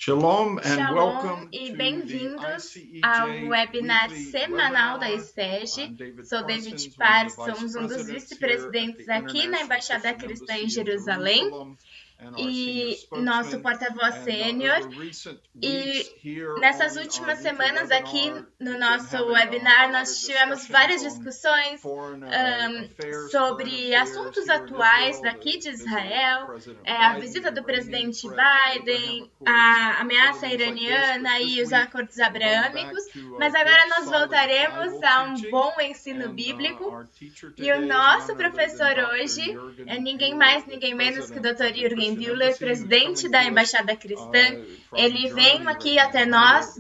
Shalom and Shalom welcome e to the bem-vindos ICEJ ao webinar weekly semanal da webinar. ICEJ. I'm David Sou David Parsons, one of the Parsons, vice um dos presidents here at vice-presidentes the aqui na International Embaixada Christian Cristã em Embassy in Jerusalém Jerusalem and our senior e nosso spokesman. porta-voz And sênior. over recent weeks E here nessas on our últimas weekly semanas aqui webinar, no we've been nosso having webinar, a lot nós of tivemos discussions várias on discussões foreign affairs, current sobre affairs assuntos here in atuais Israel, daqui de the visit of Israel, President a Biden, visita the do Iranian presidente threat, the Abraham Biden, Accords, a several ameaça things like this. But iraniana this e os week acordos we're going back abraâmicos, to mas good, agora nós solid voltaremos Bible a um teaching, bom ensino and bíblico. our teacher E o today is nosso none other than professor Dr. hoje é Jürgen ninguém Buehler, mais, the ninguém menos que o president Dr. of the Jürgen Christian Buehler, Embassy, who's presidente coming da to us Embaixada Cristã. from Ele vem Germany aqui right até now. Hi, nós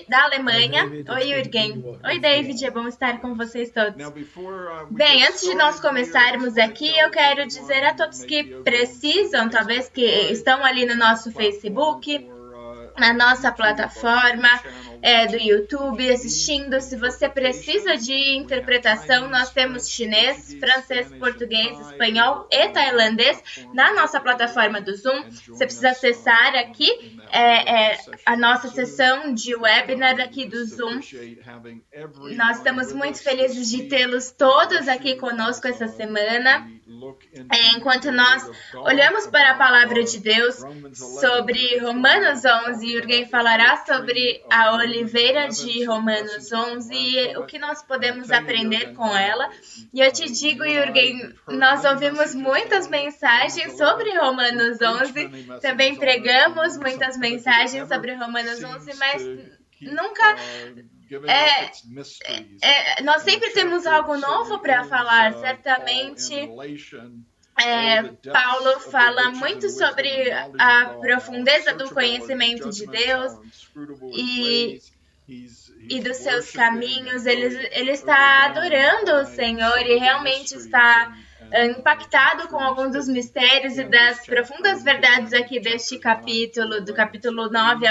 da Hi, Alemanha. David. Oi, It's good to be Jürgen. with Oi, you David. É all. bom estar com vocês todos. Now, before we Bem, get antes de nós started here, I just começarmos want to aqui, tell eu quero everyone dizer a who todos may que be over on precisam, the talvez Facebook que Live estão ali no nosso platform Facebook, or na nossa YouTube, our plataforma YouTube channel, do watching. YouTube, If you assistindo. need Se você precisa de interpretation, we have interpretação, nós Chinese, temos French, chinês, Portuguese, francês, Spanish, and português, Thai espanhol over e on the Zoom tailandês platform. na We nossa hope that you'll plataforma do Zoom. and Você join precisa us acessar aqui in that webinar a session on nossa Zoom. sessão de But webinar we aqui do just Zoom. appreciate having Nós everyone estamos with muito us felizes this de week. tê-los God todos bless aqui you conosco as essa semana. we look into Enquanto the nós Word of God olhamos para a about palavra de Deus Romans 11. sobre Jürgen's going Romanos to be 11, talking Jürgen about the falará olive tree sobre of a Romans oliveira 11, de certain Romanos lessons we can 11 learn e from o it. que nós And I podemos tell you, aprender Jürgen, com ela. E eu te digo, you and I, Jürgen, we've heard nós many ouvimos messages muitas on mensagens Romans sobre 11. Romanos We preach 11, many também messages on it. pregamos And muitas sometimes it mensagens never sobre Romanos 11, seems mas to keep nunca giving up é, its mysteries. nós And the sempre temos chapter algo novo certainly para ends falar. Paul Certamente, in elation. All the Paulo depths of the fala riches muito and wisdom sobre and knowledge a of God, how profundeza do unsearchable are his conhecimento de judgments, Deus how inscrutable his e, ways. He's e dos seus worshiping caminhos. and really Ele está overwhelmed adorando o by Senhor some e of the realmente mysteries está and impactado com truths alguns dos hidden mistérios e in das this chapter profundas and verdades hidden aqui in deste chapters 9 capítulo, through do 11. capítulo So 9 please,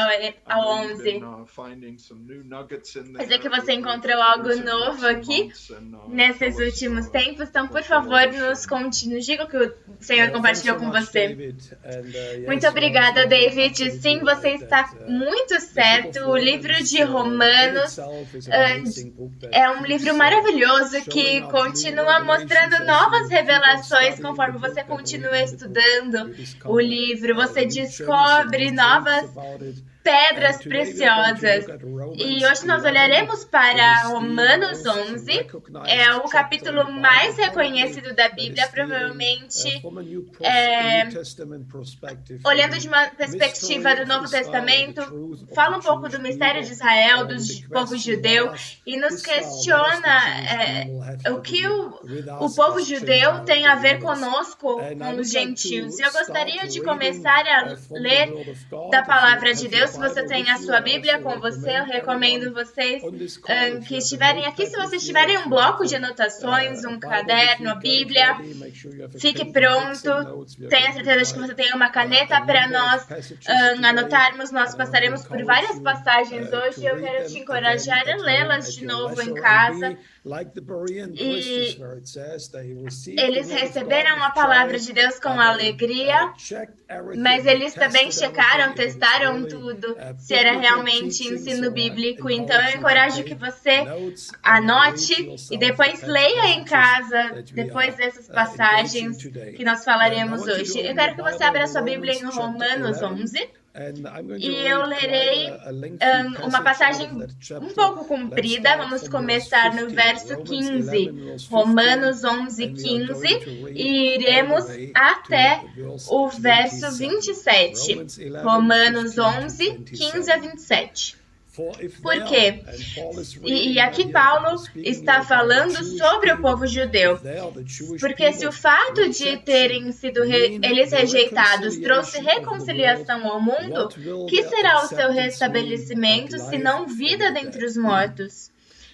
I ao know you've 11. been finding some new nuggets in Quer dizer que there você over encontrou algo recent novo weeks and aqui months, and nesses tell us últimos tempos. Então, por what the Lord favor, is nos showing you. conte, nos diga o que o Senhor Thanks compartilhou so com much, você. David. And Muito yes, you're obrigada, absolutely David. Sim, right você está that muito the book certo. of O livro Romans de in Romanos itself is an amazing book that é um livro keeps maravilhoso que showing up new continua revelations mostrando as novas you keep on revelações studying the conforme book você and continua reading the book. estudando You o discover livro. Você new gems and descobre new truths novas about it. pedras And today we are going to preciosas. look at E Romans hoje nós 11. olharemos It para is the Romanos most 11. É recognized o chapter in capítulo the mais Bible, probably, reconhecido da that Bíblia, is dealing provavelmente. from a New É, Testament perspective, olhando the de uma mystery perspectiva do of Novo Israel, the Testamento, truth of fala the um pouco Jewish do mistério de people, Israel, do with the povo question, judeu, e nos what does the Jewish questiona people have o to que do with o us povo as judeu Gentile tem a ver believers? conosco, And I com os would like gentios. to E eu start gostaria de reading começar a from the ler Word of da God. If you palavra de have your Deus. Se você Bible tem a with you, sua I Bíblia also com você, eu recommend recomendo everyone vocês on this call, if que you have a estiverem aqui, se notepad vocês with you, tiverem if um you have bloco de anotações, a um Bible with caderno, you, a get it Bíblia, ready. Make sure you have a fique pen to take some pronto. notes. We are Tenha going to certeza de que apply você tem uma a caneta para number of nós passages today, anotarmos. Nós and I want to passaremos por encourage várias you passagens hoje. to Eu read quero te them again encorajar a at home lê-las at de your novo em leisure and casa. be like the Berean Christians, E where it says they received the eles word of God receberam with a palavra joy, de Deus com they alegria, checked mas everything, they eles também tested checaram, everything if it is testaram really tudo, se era biblical realmente teaching. ensino So I bíblico. Então eu encourage you to encorajo que take você notes and read anote e yourself the depois leia em passages casa, that we depois are dessas engaging passagens today. que nós And I falaremos want you hoje. to Eu open your quero que você Bible abra a in sua Bíblia em Romans chapter Romanos 11. 11. And I'm going E to eu read lerei quite a lengthy uma passage out of passagem that um chapter. pouco Let's comprida. start Vamos from verse começar no 15. verso Romans 15, 11 verse 15. Romanos 11, And we are 15, going to read e all the iremos way até to verse o verso 27. 27. Romans 11, Romanos 15 to 11, 15 a 27. 27. For if Por there, quê? and Paul is E reading aqui here, Paulo speaking está here about the falando Jewish sobre o people, povo judeu. if there the Jewish Porque se o people fato de rejection terem sido mean eles the rejeitados trouxe reconciliation of the world, reconciliação ao mundo, what will que their será o seu acceptance mean but restabelecimento, se life não from vida the dentre dead? os mortos?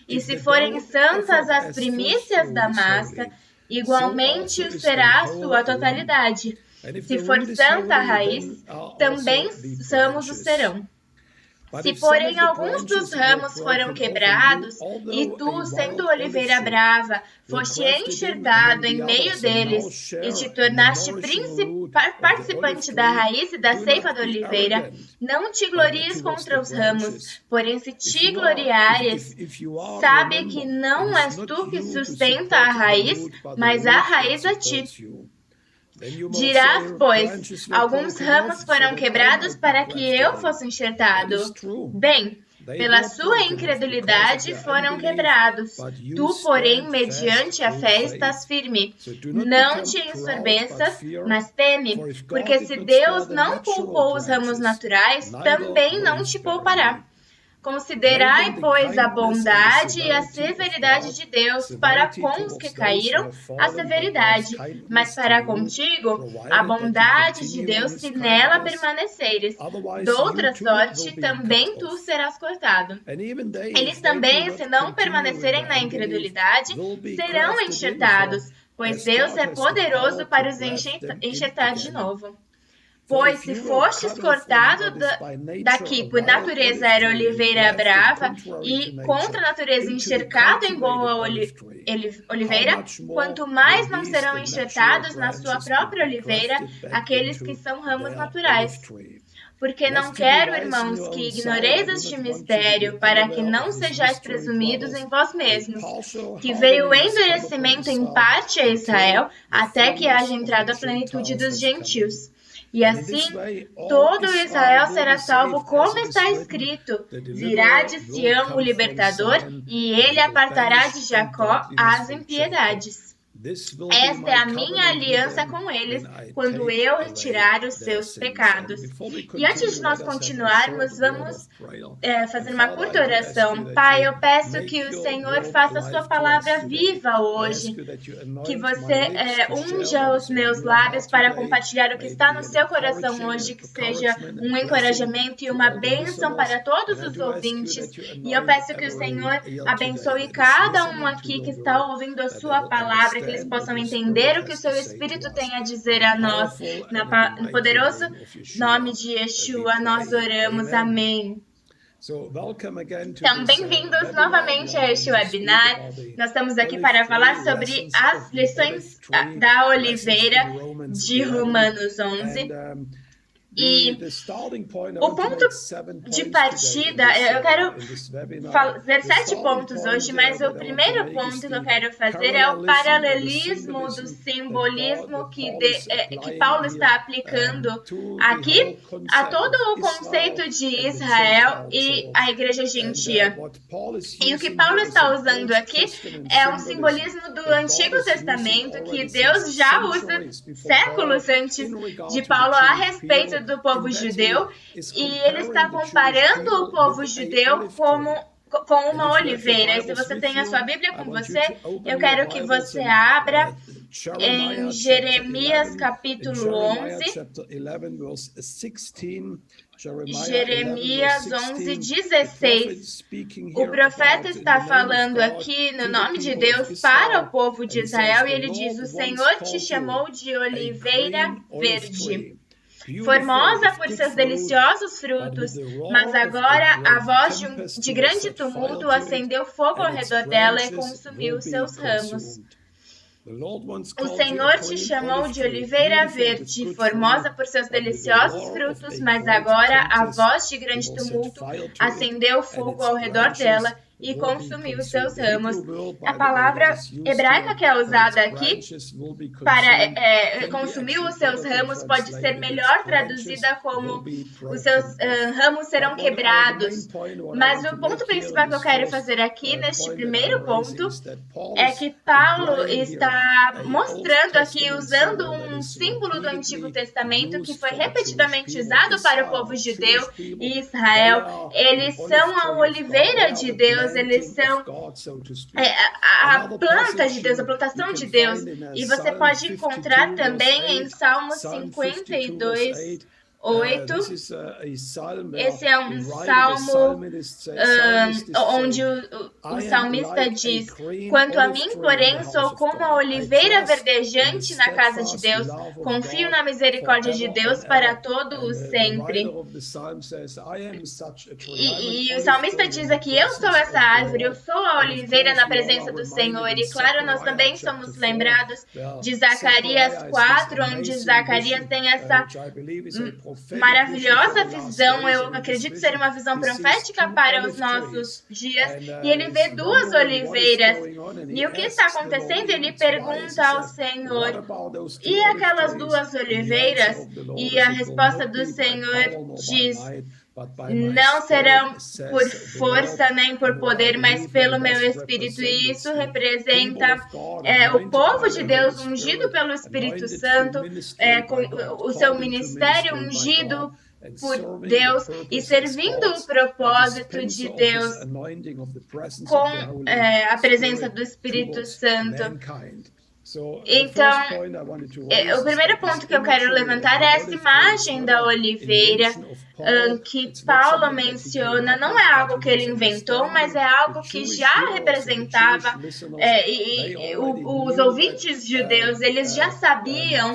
E If se the forem dough santas offered as as primícias da first fruit is massa, holy, so igualmente also o is the será a whole sua lump. totalidade. And if Se the for root is santa a holy, raiz, then are também also the samos o branches. serão. Se, porém, alguns dos ramos foram quebrados, e tu, sendo oliveira brava, foste enxertado em meio deles, e te tornaste participante da raiz e da ceifa da oliveira, não te glories contra os ramos, porém se te gloriares, sabe que não és tu que sustenta a raiz, mas a raiz a ti. Dirás, pois, alguns ramos foram quebrados para que eu fosse enxertado. Bem, pela sua incredulidade foram quebrados. Tu, porém, mediante a fé estás firme. Não te ensoberbeças, mas teme, porque se Deus não poupou os ramos naturais, também não te poupará. Considerai, pois, a bondade e a severidade de Deus para com os que caíram, a severidade, mas para contigo, a bondade de Deus, se nela permaneceres. Doutra sorte, também tu serás cortado. Eles também, se não permanecerem na incredulidade, serão enxertados, pois Deus é poderoso para os enxertar de novo. Pois se fostes cortado daqui por natureza era oliveira brava e contra a natureza enxercado em boa oliveira, quanto mais não serão enxertados na sua própria oliveira aqueles que são ramos naturais. Porque não quero, irmãos, que ignoreis este mistério, para que não sejais presumidos em vós mesmos, que veio o endurecimento em parte a Israel, até que haja entrado a plenitude dos gentios. E assim, todo Israel será salvo, como está escrito: virá de Sião o libertador, e ele apartará de Jacó as impiedades. Esta é a minha aliança com eles, quando eu retirar os seus pecados. E antes de nós continuarmos, vamos fazer uma curta oração. Pai, eu peço que o Senhor faça a sua palavra viva hoje, que você unja os meus lábios para compartilhar o que está no seu coração hoje, que seja um encorajamento e uma bênção para todos os ouvintes. E eu peço que o Senhor abençoe cada um aqui que está ouvindo a sua palavra, que eles possam entender o que o seu Espírito tem a dizer a nós. No poderoso nome de Yeshua, nós oramos. Amém. Então, bem-vindos novamente a este webinar. Nós estamos aqui para falar sobre as lições da oliveira de Romanos 11. E o ponto de partida, eu quero fazer 7 pontos hoje, mas o primeiro ponto que eu quero fazer é o paralelismo do simbolismo que Paulo está aplicando aqui a todo o conceito de Israel e a igreja gentia. E o que Paulo está usando aqui é um simbolismo do Antigo Testamento que Deus já usa séculos antes de Paulo a respeito do povo judeu, e ele está comparando o povo judeu com uma oliveira. E se você tem a sua Bíblia com você, eu quero que você abra em Jeremias capítulo 11, Jeremias 11:16. O profeta está falando aqui no nome de Deus para o povo de Israel, e ele diz: o Senhor te chamou de oliveira verde, formosa por seus deliciosos frutos, mas agora a voz de grande tumulto acendeu fogo ao redor dela e consumiu seus ramos. O Senhor te chamou de oliveira verde, formosa por seus deliciosos frutos, mas agora a voz de grande tumulto acendeu fogo ao redor dela e consumiu seus ramos. A palavra hebraica que é usada aqui para consumir os seus ramos pode ser melhor traduzida como os seus ramos serão quebrados. Mas o ponto principal que eu quero fazer aqui neste primeiro ponto é que Paulo está mostrando aqui, usando um símbolo do Antigo Testamento que foi repetidamente usado para o povo judeu e Israel. Eles são a oliveira de Deus, eles são a planta de Deus, a plantação de Deus. E você pode encontrar também em Salmo 52, 8. Esse é um salmo onde o salmista diz: quanto a mim, porém, sou como a oliveira verdejante na casa de Deus, confio na misericórdia de Deus para todo o sempre. E o salmista diz aqui: eu sou essa árvore, eu sou a oliveira na presença do Senhor. E claro, nós também somos lembrados de Zacarias 4, onde Zacarias tem essa maravilhosa visão, eu acredito ser uma visão profética para os nossos dias, e ele vê duas oliveiras, e o que está acontecendo? Ele pergunta ao Senhor: e aquelas duas oliveiras? E a resposta do Senhor diz: não serão por força nem por poder, mas pelo meu Espírito. E isso representa o povo de Deus ungido pelo Espírito Santo, com o seu ministério ungido por Deus e servindo o propósito de Deus com a presença do Espírito Santo. Então, o primeiro ponto que eu quero levantar é essa imagem da oliveira que Paulo menciona. Não é algo que ele inventou, mas é algo que já representava, os ouvintes judeus, eles já sabiam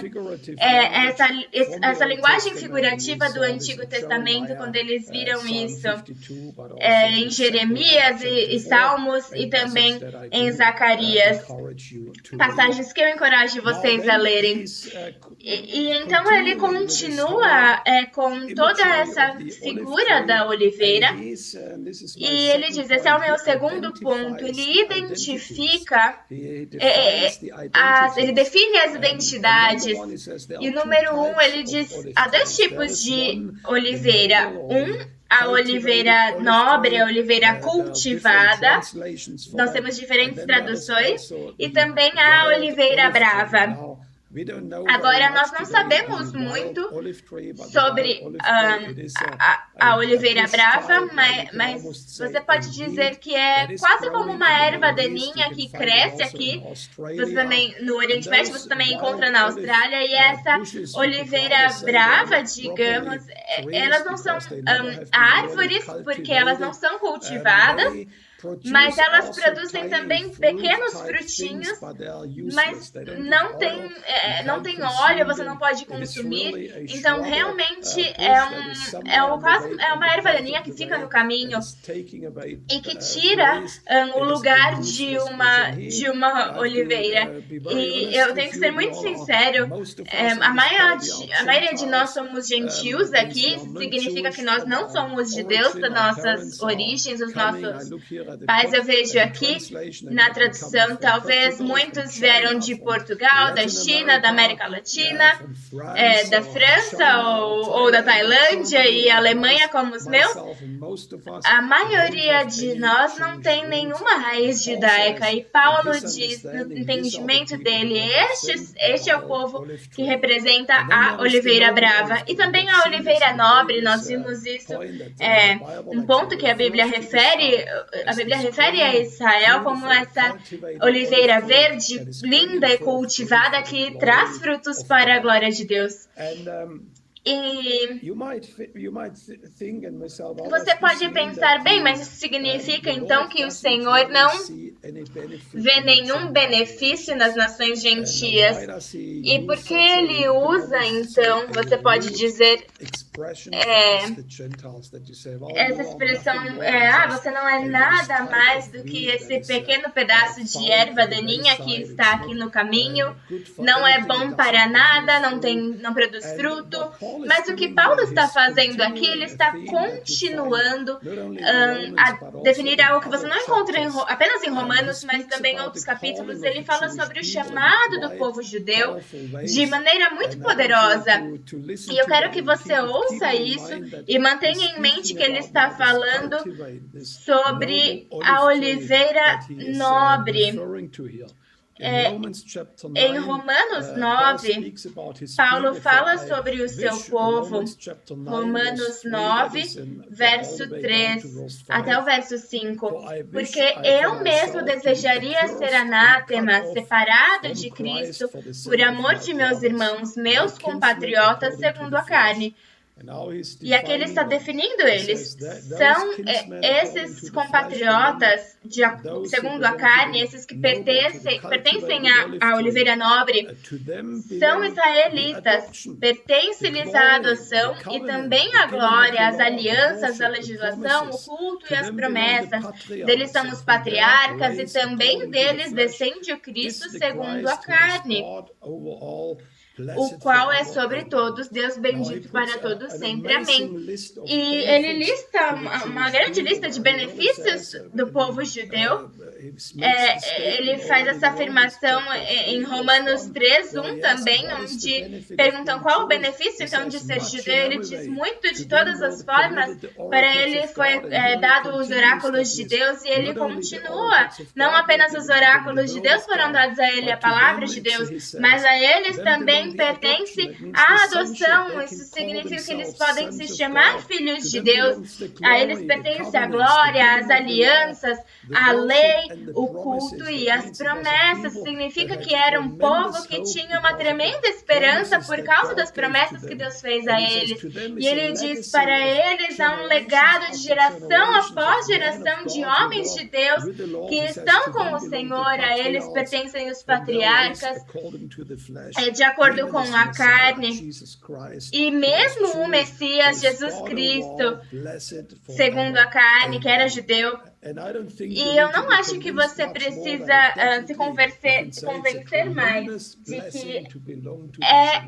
essa linguagem figurativa do Antigo Testamento, quando eles viram isso em Jeremias e Salmos e também em Zacarias, passagens que eu encorajo vocês a lerem. E então ele continua com toda essa figura da oliveira, e ele diz, esse é o meu segundo ponto, ele identifica, ele define as identidades, e número 1, ele diz, há dois tipos de oliveira, a oliveira nobre, a oliveira cultivada, nós temos diferentes traduções, e também a oliveira brava. Agora, nós não sabemos muito sobre a oliveira brava, mas você pode dizer que é quase como uma erva daninha que cresce aqui. Você também, no Oriente Médio, você também encontra na Austrália. E essa oliveira brava, digamos, elas não são árvores, porque elas não são cultivadas, mas elas produzem também pequenos frutinhos, mas não tem óleo, você não pode consumir. Então, realmente, é uma erva daninha que fica no caminho e que tira o lugar de uma oliveira. E eu tenho que ser muito sincero, a maioria de nós somos gentios aqui, significa que nós não somos de Deus, das nossas origens, os nossos pais. Eu vejo aqui na tradução, talvez muitos vieram de Portugal, da China, da América Latina, da França ou da Tailândia e Alemanha, como os meus. A maioria de nós não tem nenhuma raiz judaica, e Paulo diz, no entendimento dele, este é o povo que representa a oliveira brava e também a oliveira nobre. Nós vimos isso, um ponto que a Bíblia refere a Israel como essa oliveira verde, linda e cultivada, que traz frutos para a glória de Deus. E você pode pensar, bem, mas isso significa então que o Senhor não vê nenhum benefício nas nações gentias. E por que ele usa, então, você pode dizer, essa expressão, você não é nada mais do que esse pequeno pedaço de erva daninha que está aqui no caminho, não é bom para nada, não produz fruto. Mas o que Paulo está fazendo aqui, ele está continuando a definir algo que você não encontra apenas em Romanos, mas também em outros capítulos. Ele fala sobre o chamado do povo judeu de maneira muito poderosa. E eu quero que você ouça isso e mantenha em mente que ele está falando sobre a oliveira nobre. Em Romanos 9, Paulo fala sobre o seu povo. Romanos 9, verso 3 até o verso 5. Porque eu mesmo desejaria ser anátema, separado de Cristo, por amor de meus irmãos, meus compatriotas, segundo a carne. E aqui ele está definindo eles. São esses compatriotas, segundo a carne, esses que pertencem à oliveira nobre, são israelitas, pertence-lhes a adoção e também a glória, as alianças, a legislação, o culto e as promessas. Deles são os patriarcas e também deles descende o Cristo segundo a carne, o qual é sobre todos, Deus bendito para todos sempre. Amém. E ele lista uma grande lista de benefícios do povo judeu. Ele faz essa afirmação em Romanos 3:1 também, onde perguntam qual o benefício então de ser judeu. Ele diz muito de todas as formas. Para ele foi dado os oráculos de Deus e ele continua. Não apenas os oráculos de Deus foram dados a ele, a palavra de Deus, mas a eles também pertence a adoção. Isso significa que eles podem se chamar filhos de Deus. A eles pertence a glória, as alianças, a lei, o culto e as promessas. Significa que era um povo que tinha uma tremenda esperança por causa das promessas que Deus fez a eles. E ele diz, para eles há um legado de geração após geração de homens de Deus que estão com o Senhor. A eles pertencem os patriarcas, de acordo com a carne, e mesmo o Messias, Jesus Cristo, segundo a carne, que era judeu. E eu não acho que você precisa se convencer mais de que é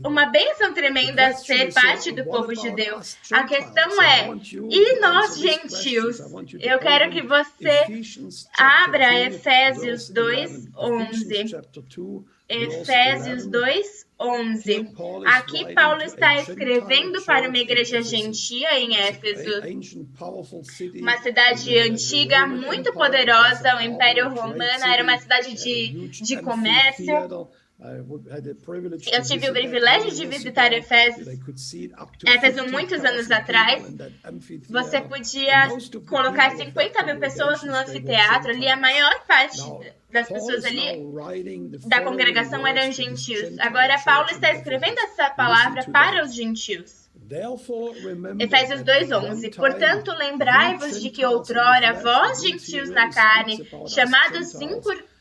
uma bênção tremenda ser parte do povo judeu. A questão é, e nós gentios? Eu quero que você abra Efésios 2:11. Efésios 2:11. Aqui Paulo está escrevendo para uma igreja gentia em Éfeso, uma cidade antiga, muito poderosa. O Império Romano era uma cidade de comércio. Eu tive o privilégio de visitar Éfeso muitos anos atrás. Você podia colocar 50 mil pessoas no anfiteatro. Ali a maior parte das pessoas ali da congregação eram gentios. Agora Paulo está escrevendo essa palavra para os gentios. Efésios 2:11. Portanto, lembrai-vos de que outrora vós, gentios na carne, chamados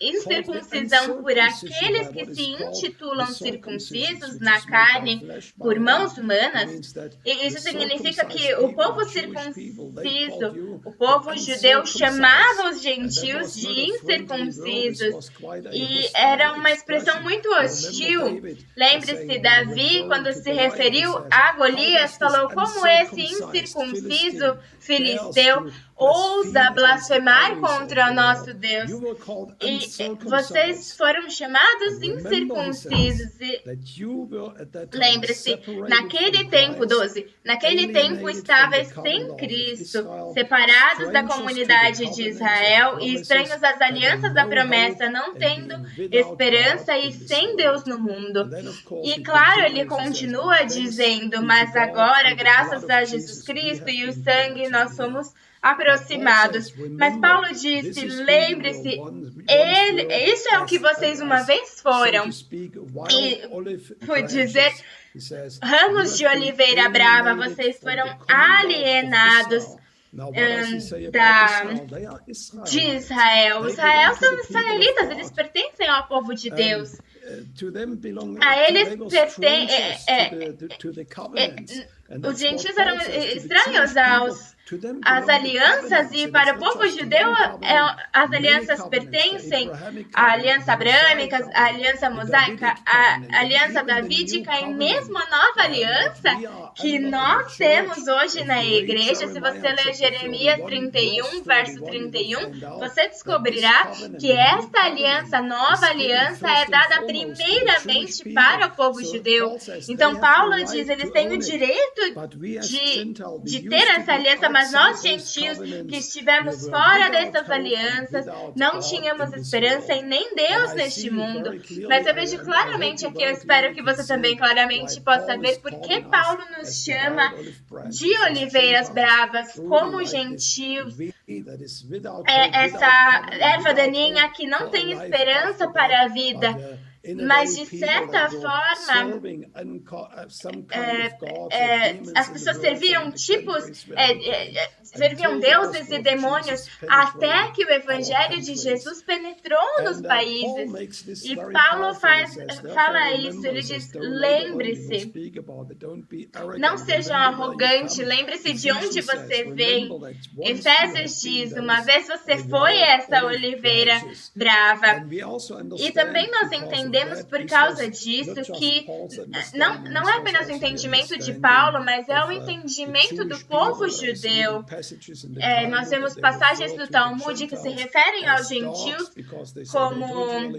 incircuncisão por aqueles que se intitulam circuncisos na carne por mãos humanas, e isso significa que o povo circunciso, o povo judeu, chamava os gentios de incircuncisos, e era uma expressão muito hostil. Lembre-se, Davi, quando se referiu a Golias, falou: como esse incircunciso filisteu ousa blasfemar contra o nosso Deus. E vocês foram chamados incircuncisos. Lembre-se, naquele tempo, 12, naquele tempo estáveis sem Cristo, separados da comunidade de Israel e estranhos às alianças da promessa, não tendo esperança e sem Deus no mundo. E claro, ele continua dizendo, mas agora, graças a Jesus Cristo e o sangue, nós somos aproximados. Mas Paulo disse, lembre-se, isso é o que vocês uma vez foram. E por dizer, ramos de oliveira brava, vocês foram alienados de Israel. Israel são israelitas, eles pertencem ao povo de Deus. A eles os gentios eram estranhos às alianças, e para o povo judeu as alianças pertencem à aliança abrâmica, à aliança mosaica, à aliança davídica e mesmo a nova aliança que nós temos hoje na igreja. Se você ler Jeremias 31, verso 31, você descobrirá que esta aliança, nova aliança, é dada primeiramente para o povo judeu. Então Paulo diz, eles têm o direito de ter essa aliança, mas nós gentios que estivemos fora dessas alianças não tínhamos esperança e nem Deus neste mundo. Mas eu vejo claramente aqui, eu espero que você também claramente possa ver por que Paulo nos chama de oliveiras bravas como gentios. Essa erva daninha que não tem esperança para a vida. Mas, de certa forma, as pessoas serviam serviam deuses e demônios até que o evangelho de Jesus penetrou nos países. E Paulo fala isso, ele diz, lembre-se, não sejam arrogantes, lembre-se de onde você vem. Efésios diz, uma vez você foi essa oliveira brava. E também nós entendemos por causa disso que não é apenas o entendimento de Paulo, mas é o entendimento do povo judeu. Nós vemos passagens do Talmud que se referem aos gentios como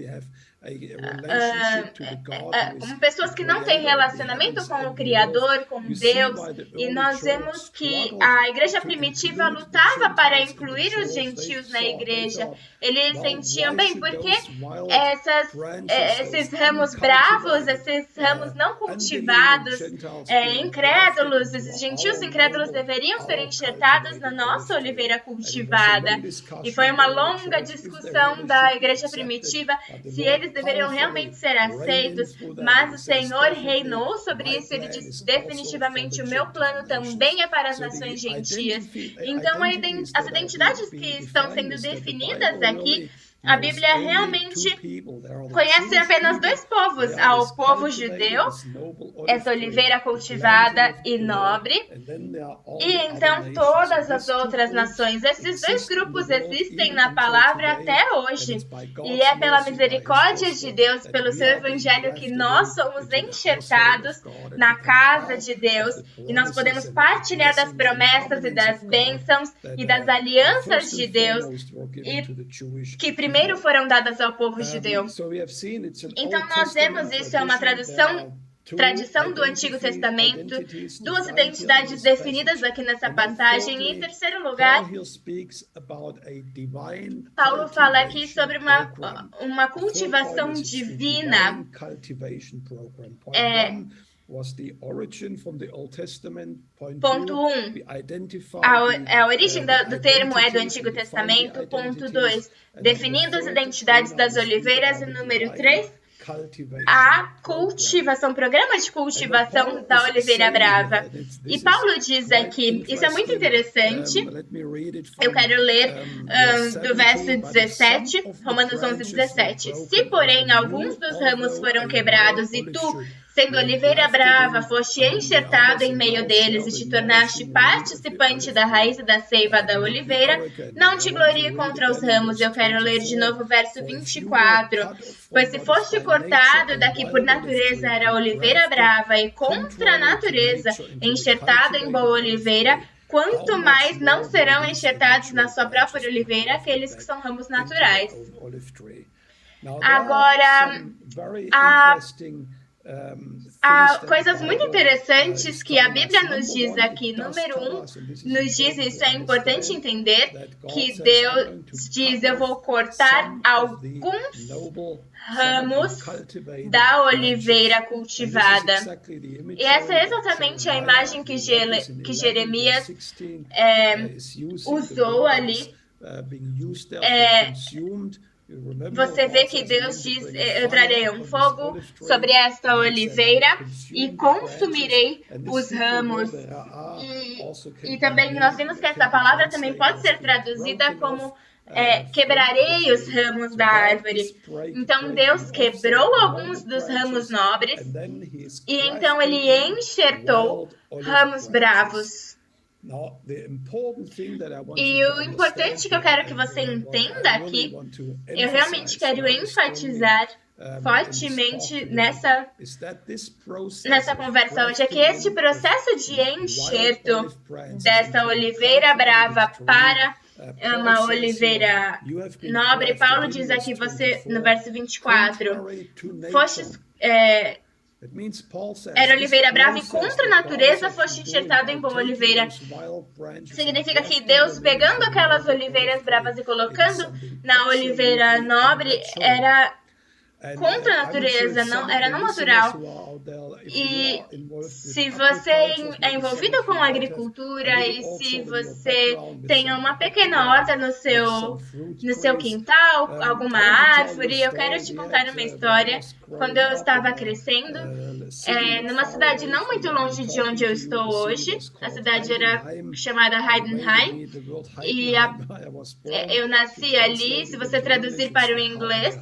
pessoas que não têm relacionamento com o Criador, com Deus, e nós vemos que a igreja primitiva lutava para incluir os gentios na igreja. Eles sentiam, bem, porque esses ramos bravos, esses ramos não cultivados, incrédulos, esses gentios incrédulos deveriam ser enxertados na nossa oliveira cultivada. E foi uma longa discussão da igreja primitiva se eles deveriam realmente ser aceitos, mas o Senhor reinou sobre isso. Ele disse, definitivamente o meu plano também é para as nações gentias. Então as identidades que estão sendo definidas aqui, a Bíblia realmente conhece apenas dois povos, ao povo judeu, essa oliveira cultivada e nobre, e então todas as outras nações. Esses dois grupos existem na palavra até hoje, e é pela misericórdia de Deus, pelo seu evangelho, que nós somos enxertados na casa de Deus, e nós podemos partilhar das promessas e das bênçãos e das alianças de Deus, e que primeiro foram dadas ao povo judeu. Então nós vemos isso, é uma tradição do Antigo Testamento, duas identidades definidas aqui nessa passagem. E em terceiro lugar, Paulo fala aqui sobre uma cultivação divina. Ponto 1, a origem do termo é do Antigo Testamento. Ponto 2, definindo as identidades das oliveiras. E número 3, a cultivação, programa de cultivação da oliveira brava. E Paulo diz aqui, isso é muito interessante, eu quero ler do verso 17, Romanos 11, 17. Se, porém, alguns dos ramos foram quebrados e tu, sendo oliveira brava, foste enxertado em meio deles e te tornaste participante da raiz e da seiva da oliveira, não te glorie contra os ramos. Eu quero ler de novo o verso 24. Pois se foste cortado daqui por natureza era a oliveira brava e contra a natureza enxertado em boa oliveira, quanto mais não serão enxertados na sua própria oliveira aqueles que são ramos naturais. Agora, há coisas muito interessantes que a Bíblia nos diz aqui. Número 1, nos diz, isso é importante entender, que Deus diz, eu vou cortar alguns ramos da oliveira cultivada. E essa é exatamente a imagem que Jeremias usou ali. Você vê que Deus diz, eu trarei um fogo sobre esta oliveira e consumirei os ramos. E também nós vimos que essa palavra também pode ser traduzida como quebrarei os ramos da árvore. Então Deus quebrou alguns dos ramos nobres e então ele enxertou ramos bravos. E o importante que eu quero que você entenda aqui, eu realmente quero enfatizar fortemente nessa conversa hoje, é que este processo de enxerto dessa oliveira brava para uma oliveira nobre, Paulo diz aqui, você no verso 24, fostes... era oliveira brava e contra a natureza foste enxertado em boa oliveira. Significa que Deus, pegando aquelas oliveiras bravas e colocando na oliveira nobre, era contra a natureza, era não natural. E se você é envolvido com agricultura e se você tem uma pequena horta no seu quintal, alguma árvore, eu quero te contar uma história. Quando eu estava crescendo, numa cidade não muito longe de onde eu estou hoje, a cidade era chamada Heidenheim, e eu nasci ali. Se você traduzir para o inglês,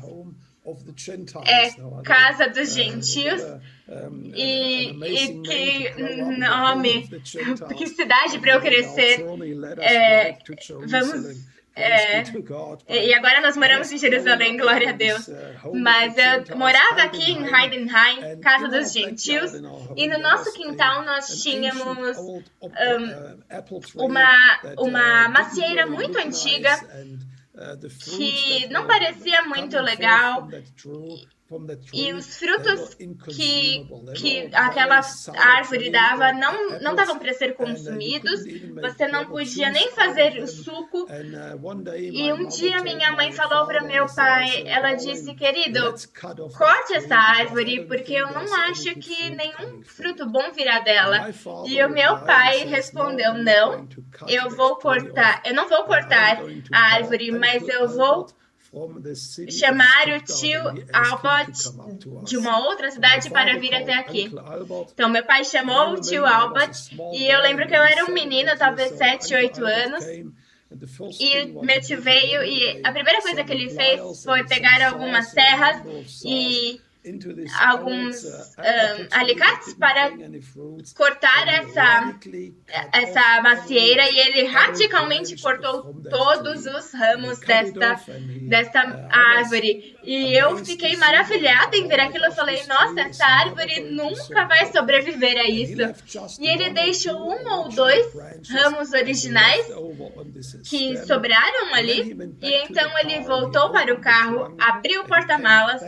é Casa dos Gentios. E que nome, que cidade para eu crescer. E agora nós moramos em Jerusalém, glória a Deus. Mas eu morava aqui em Heidenheim, Casa dos Gentios, e no nosso quintal nós tínhamos uma macieira muito antiga que não parecia muito legal. E os frutos que aquela árvore dava não davam para ser consumidos. Você não podia nem fazer o suco. E um dia minha mãe falou para meu pai, ela disse: querido, corte essa árvore, porque eu não acho que nenhum fruto bom virá dela. E o meu pai respondeu: não, eu não vou cortar a árvore, mas eu vou chamar o tio Albert de uma outra cidade para vir até aqui. Então, meu pai chamou o tio Albert e eu lembro que eu era um menino, talvez 7, 8 anos. E meu tio veio e a primeira coisa que ele fez foi pegar algumas serras e alguns alicates para cortar essa macieira, e ele radicalmente cortou todos os ramos desta árvore. E eu fiquei maravilhada em ver aquilo. Eu falei: nossa, essa árvore nunca vai sobreviver a isso. E ele deixou 1 ou 2 ramos originais que sobraram ali, e então ele voltou para o carro, abriu o porta-malas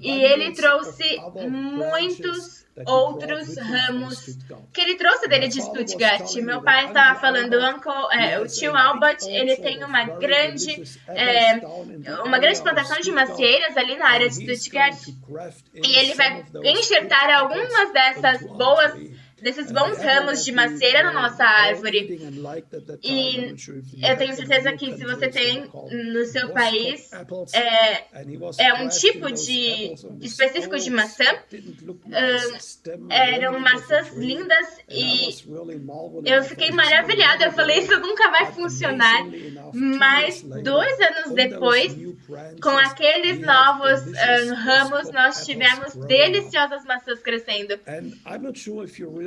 e ele trouxe muitos outros ramos que ele trouxe dele de Stuttgart. Meu pai estava falando, o tio Albert, ele tem uma grande plantação de macieiras ali na área de Stuttgart, e ele vai enxertar algumas desses bons ramos de macieira na nossa árvore. E eu tenho certeza que se você tem no seu país um tipo específico de maçã, eram maçãs lindas, e eu fiquei maravilhada. Eu falei: isso nunca vai funcionar. Mas 2 anos depois, com aqueles novos ramos, nós tivemos deliciosas maçãs crescendo.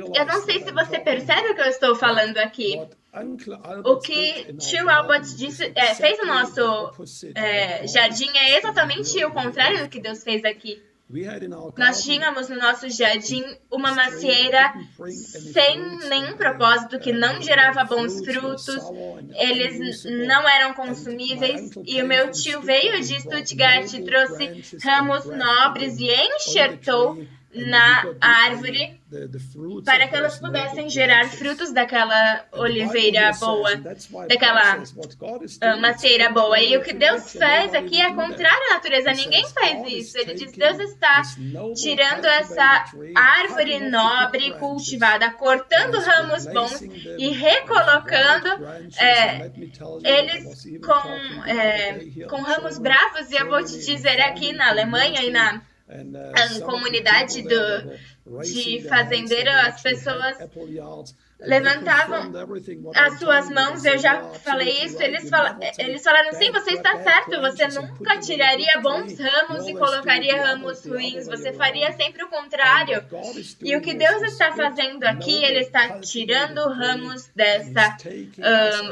Eu não sei se você percebe o que eu estou falando aqui. O que tio Albert fez no nosso jardim é exatamente o contrário do que Deus fez aqui. Nós tínhamos no nosso jardim uma macieira sem nenhum propósito, que não gerava bons frutos, eles não eram consumíveis, e o meu tio veio de Stuttgart e trouxe ramos nobres e enxertou na árvore para que elas pudessem gerar frutos daquela oliveira boa, daquela macieira boa. E o que Deus faz aqui é contrário à natureza. Ninguém faz isso. Ele diz: Deus está tirando essa árvore nobre, cultivada, cortando ramos bons e recolocando eles com ramos bravos. E eu vou te dizer, aqui na Alemanha e na comunidade de fazendeiros, as pessoas levantavam as suas mãos. Eu já falei isso. Eles falaram: sim, você está certo, você nunca tiraria bons ramos e colocaria ramos ruins, você faria sempre o contrário. E o que Deus está fazendo aqui, Ele está tirando ramos dessa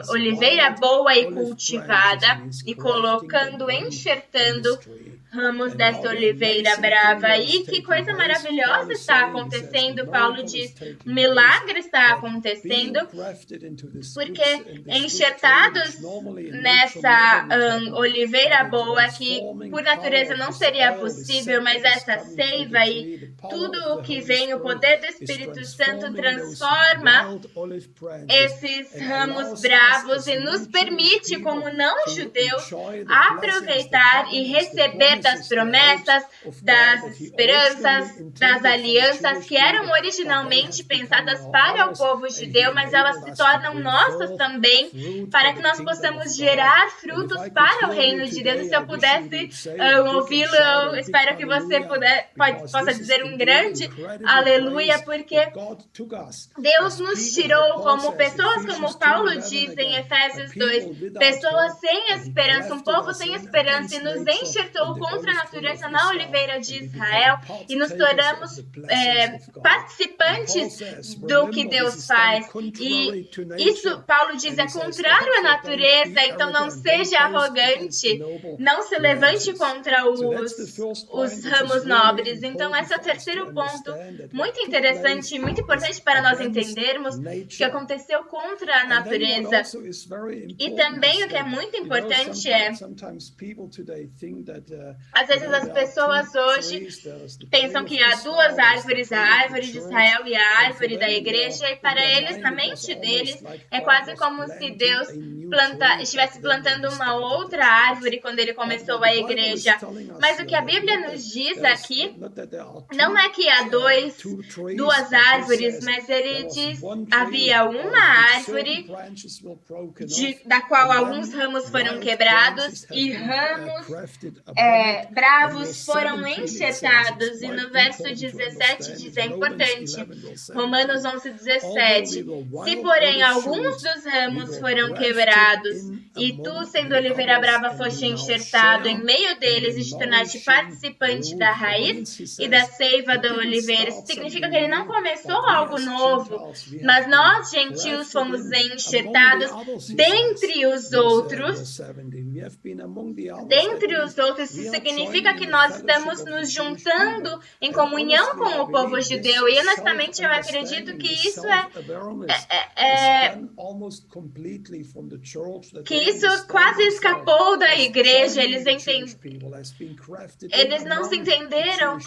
oliveira boa e cultivada e colocando, enxertando ramos dessa oliveira brava. E que coisa maravilhosa está acontecendo. Paulo diz: milagre está acontecendo, porque enxertados nessa oliveira boa, que por natureza não seria possível, mas essa seiva e tudo o que vem, o poder do Espírito Santo transforma esses ramos bravos e nos permite, como não judeus, aproveitar e receber das promessas, das esperanças, das alianças que eram originalmente pensadas para o povo judeu, mas elas se tornam nossas também, para que nós possamos gerar frutos para o reino de Deus. E se eu pudesse ouvi-lo, eu espero que você possa dizer um grande aleluia, porque Deus nos tirou como pessoas, como Paulo diz em Efésios 2, pessoas sem esperança, um povo sem esperança, e nos enxertou contra a natureza na oliveira de Israel, e nos tornamos participantes do que Deus faz. E isso, Paulo diz, é contrário à natureza, então não seja arrogante, não se levante contra os ramos nobres. Então esse é o terceiro ponto, muito interessante e muito importante para nós entendermos que aconteceu contra a natureza. E também o que é muito importante é, às vezes as pessoas hoje pensam que há duas árvores, a árvore de Israel e a árvore da igreja, e para eles, na mente deles, é quase como se Deus estivesse plantando uma outra árvore quando ele começou a igreja. Mas o que a Bíblia nos diz aqui não é que há duas árvores, mas ele diz havia uma árvore da qual alguns ramos foram quebrados e ramos bravos foram enxertados. E no verso 17 diz, é importante, Romanos 11:17, se porém alguns dos ramos foram quebrados e tu, sendo oliveira brava, foste enxertado em meio deles e te tornaste participante da raiz e da seiva da oliveira. Isso significa que ele não começou algo novo, mas nós, gentios, fomos enxertados dentre os outros. Dentre os outros, isso significa que nós estamos nos juntando em comunhão com o povo judeu. E honestamente eu acredito que isso quase escapou da igreja. Eles não se entenderam.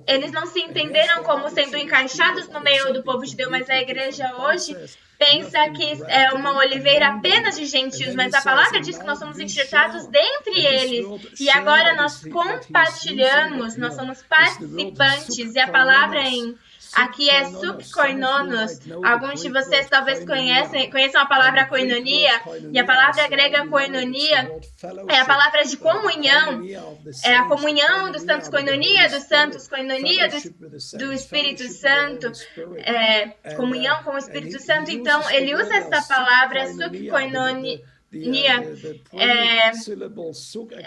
Eles não se entenderam como sendo encaixados no meio do povo judeu, mas a igreja hoje pensa que é uma oliveira apenas de gentios, mas a palavra diz que nós somos enxertados dentre eles. E agora nós compartilhamos, nós somos participantes, e a palavra aqui é subkoinonos. Alguns de vocês talvez conheçam a palavra koinonia, e a palavra grega koinonia é a palavra de comunhão, é a comunhão dos santos, koinonia dos santos, koinonia do Espírito Santo, comunhão com o Espírito Santo. Então, ele usa essa palavra subkoinonia.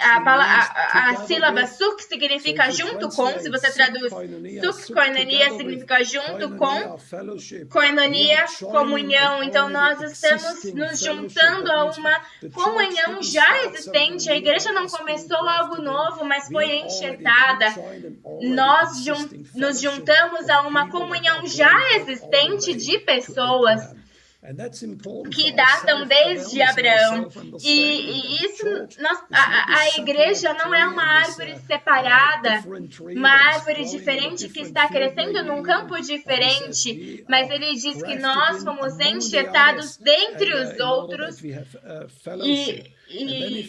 A sílaba suk significa junto com, se você traduz suk, koinonia significa junto com, koinonia, comunhão. Então nós estamos nos juntando a uma comunhão já existente. A igreja não começou algo novo, mas foi enxertada. Nós nos juntamos a uma comunhão já existente de pessoas que datam desde Abraão. E isso, a igreja não é uma árvore separada, uma árvore diferente que está crescendo num campo diferente, mas ele diz que nós fomos enxertados dentre os outros. E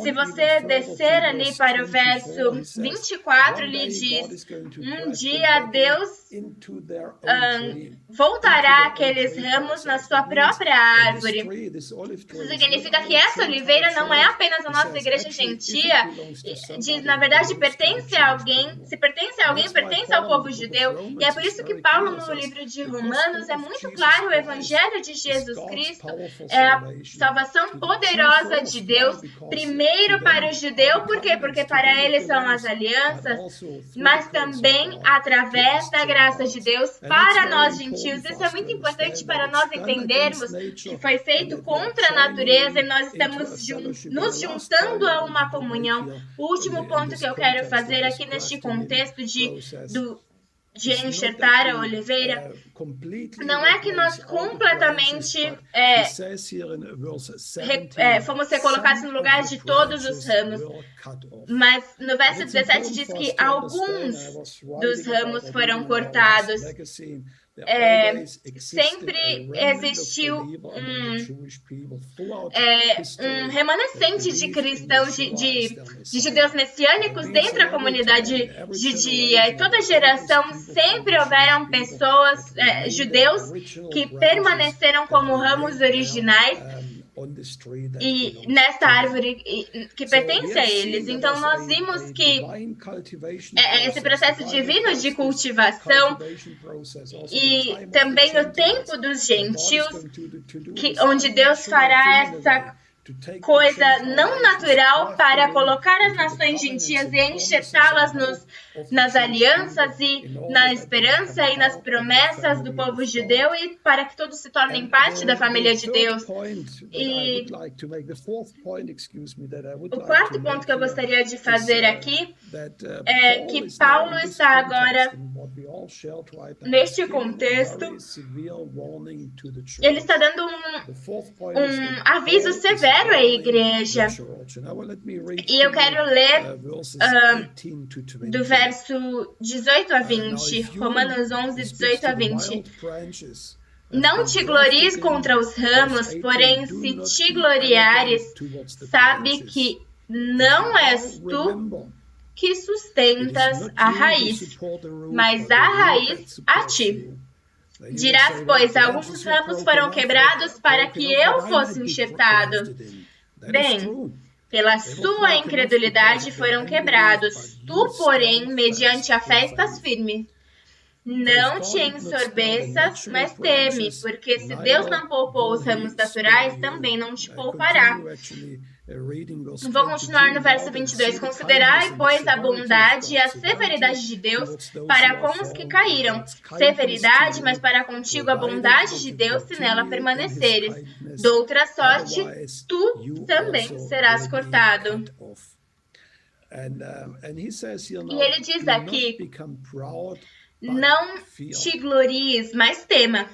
se você descer ali para o verso 24, ele diz, um dia Deus voltará aqueles ramos na sua própria árvore. Isso significa que essa oliveira não é apenas a nossa igreja gentia, na verdade pertence a alguém, se pertence a alguém, pertence ao povo judeu. E é por isso que Paulo, no livro de Romanos, é muito claro, o evangelho de Jesus Cristo é a salvação poderosa de Deus, primeiro para o judeu, por quê? Porque para eles são as alianças, mas também através da graça de Deus para nós gentios. Isso é muito importante para nós entendermos que foi feito contra a natureza e nós estamos nos juntando a uma comunhão. O último ponto que eu quero fazer aqui neste contexto de enxertar a oliveira, não é que nós completamente fomos ser colocados no lugar de todos os ramos, mas no verso 17 diz que alguns dos ramos foram cortados. sempre existiu um remanescente de cristãos, de judeus messiânicos dentro da comunidade judia. E toda geração sempre houveram pessoas, judeus, que permaneceram como ramos originais e nesta árvore que pertence a eles. Então nós vimos que esse processo divino de cultivação e também o tempo dos gentios, onde Deus fará essa coisa não natural para colocar as nações gentias e enxertá-las nas alianças e na esperança e nas promessas do povo judeu e para que todos se tornem parte da família de Deus. E o quarto ponto que eu gostaria de fazer aqui é que Paulo está agora neste contexto, ele está dando um aviso severo à igreja. E eu quero ler do verso 18 a 20, Romanos 11, 18 a 20. Não te glories contra os ramos, porém, se te gloriares, sabe que não és tu que sustentas a raiz, mas a raiz a ti. Dirás, pois, alguns ramos foram quebrados para que eu fosse enxertado. Bem, pela sua incredulidade foram quebrados. Tu, porém, mediante a fé estás firme. Não te ensorbeças, mas teme, porque se Deus não poupou os ramos naturais, também não te poupará. Vou continuar no verso 22. Considerai, pois, a bondade e a severidade de Deus para com os que caíram. Severidade, mas para contigo a bondade de Deus, se nela permaneceres. Doutra sorte, tu também serás cortado. E ele diz aqui, não te glories, mas tema.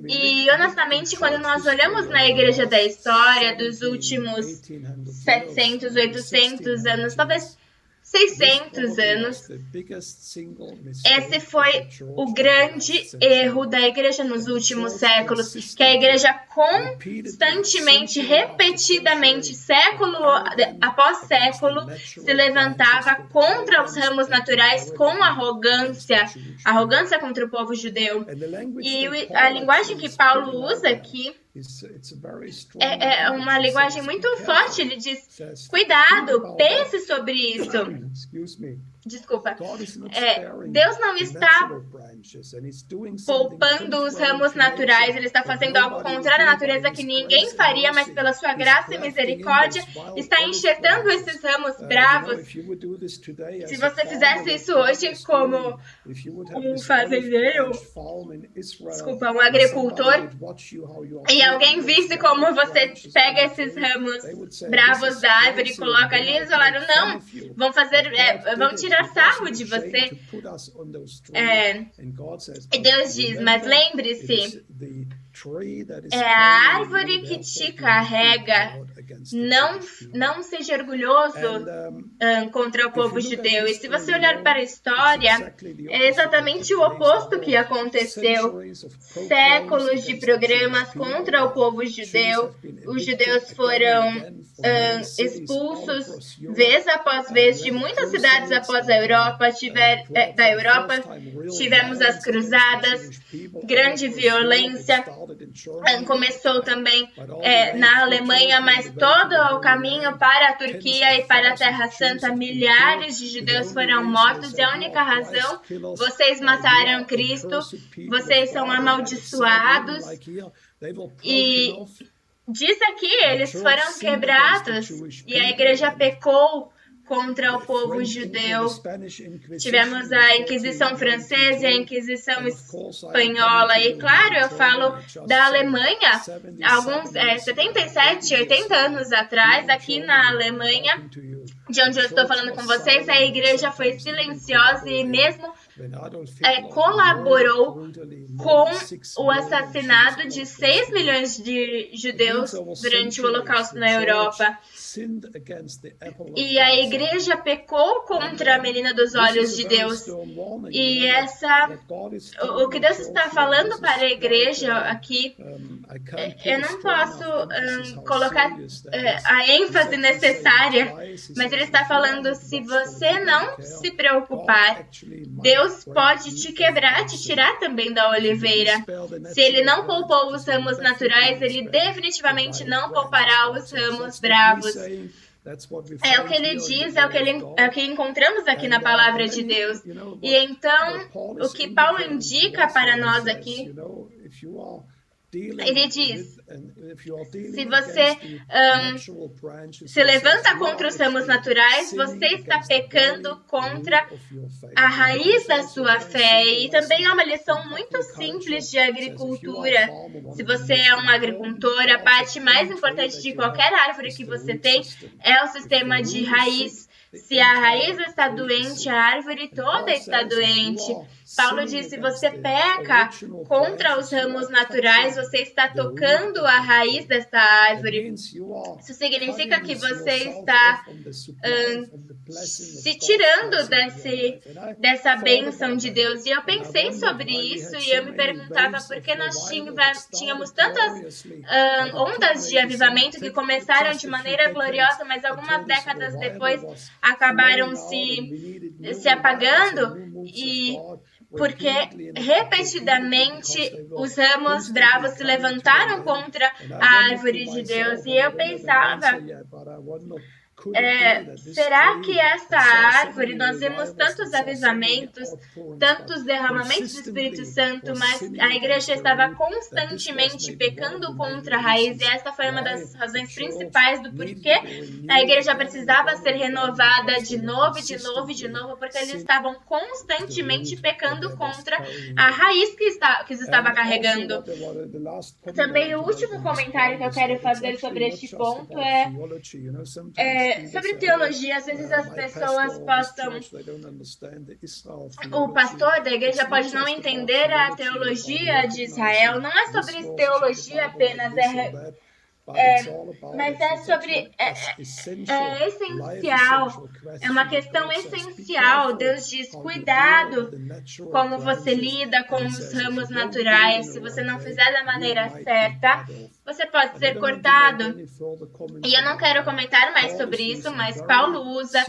E honestamente, quando nós olhamos na igreja da história dos últimos 700, 800 anos, talvez 600 anos, esse foi o grande erro da igreja nos últimos séculos, que a igreja constantemente, repetidamente, século após século, se levantava contra os ramos naturais com arrogância contra o povo judeu. E a linguagem que Paulo usa aqui é uma linguagem muito forte. Ele diz, cuidado, pense sobre isso. Desculpa. Deus não está poupando os ramos naturais, ele está fazendo algo contrário à natureza que ninguém faria, mas pela sua graça e misericórdia está enxertando esses ramos bravos. Se você fizesse isso hoje como um fazendeiro, um agricultor, e alguém visse como você pega esses ramos bravos da árvore e coloca ali, eles falaram, não, vão tirar sarro de você. E Deus diz, mas lembre-se, é a árvore que te carrega. Não seja orgulhoso contra o povo judeu. E se você olhar para a história, é exatamente o oposto que aconteceu. Séculos de programas contra o povo judeu. Os judeus foram expulsos vez após vez de muitas cidades após a Europa. Da Europa tivemos as cruzadas, grande violência. Começou também na Alemanha, mas todo o caminho para a Turquia e para a Terra Santa, milhares de judeus foram mortos, e a única razão, vocês mataram Cristo, vocês são amaldiçoados, e diz aqui, eles foram quebrados, e a igreja pecou contra o povo judeu. Tivemos a Inquisição Francesa e a Inquisição Espanhola. E claro, eu falo da Alemanha, 77, 80 anos atrás, aqui na Alemanha, de onde eu estou falando com vocês, a igreja foi silenciosa e mesmo colaborou com o assassinato de 6 milhões de judeus durante o Holocausto na Europa. E a igreja pecou contra a menina dos olhos de Deus. E o que Deus está falando para a igreja aqui, eu não posso colocar a ênfase necessária, mas ele está falando, se você não se preocupar, Deus pode te quebrar, te tirar também da oliveira. Se ele não poupou os ramos naturais, ele definitivamente não poupará os ramos bravos. É o que ele diz, é o que encontramos aqui na palavra de Deus. E então, o que Paulo indica para nós aqui, ele diz, se você se levanta contra os ramos naturais, você está pecando contra a raiz da sua fé. E também é uma lição muito simples de agricultura. Se você é um agricultor, a parte mais importante de qualquer árvore que você tem é o sistema de raiz. Se a raiz está doente, a árvore toda está doente. Paulo diz, se você peca contra os ramos naturais, você está tocando a raiz dessa árvore. Isso significa que você está se tirando dessa bênção de Deus. E eu pensei sobre isso e eu me perguntava por que nós tínhamos tantas ondas de avivamento que começaram de maneira gloriosa, mas algumas décadas depois acabaram se apagando, e porque repetidamente os ramos bravos se levantaram contra a árvore de Deus. E eu pensava, será que esta árvore, nós vimos tantos avivamentos, tantos derramamentos do Espírito Santo, mas a igreja estava constantemente pecando contra a raiz, e essa foi uma das razões principais do porquê a igreja precisava ser renovada de novo, porque eles estavam constantemente pecando contra a raiz que se estava carregando. Também o último comentário que eu quero fazer sobre este ponto sobre teologia. Às vezes as pessoas possam... O pastor da igreja pode não entender a teologia de Israel. Não é sobre teologia apenas, mas é sobre... É essencial. É uma questão essencial. Deus diz, cuidado como você lida com os ramos naturais. Se você não fizer da maneira certa, você pode ser cortado. E eu não quero comentar mais sobre isso, mas Paulo usa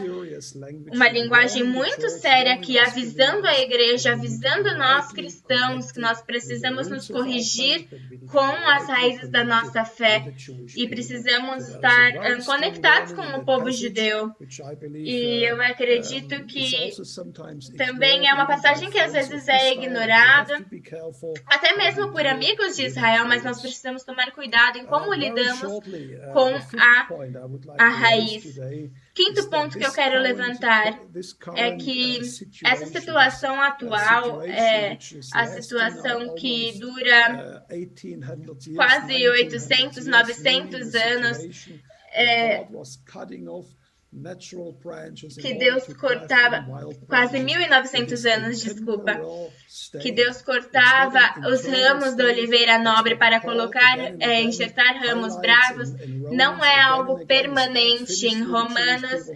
uma linguagem muito séria aqui, avisando a igreja, avisando nós cristãos, que nós precisamos nos corrigir com as raízes da nossa fé. E precisamos estar conectados com o povo judeu. E eu acredito que também é uma passagem que às vezes é ignorada, até mesmo por amigos de Israel, mas nós precisamos tomar cuidado em como lidamos com a raiz. Quinto ponto que eu quero levantar é que essa situação atual, a situação que dura quase 800, 900 anos, que Deus cortava, quase 1.900 anos, desculpa, que Deus cortava os ramos da oliveira nobre para colocar, enxertar ramos bravos, não é algo permanente. Em Romanos,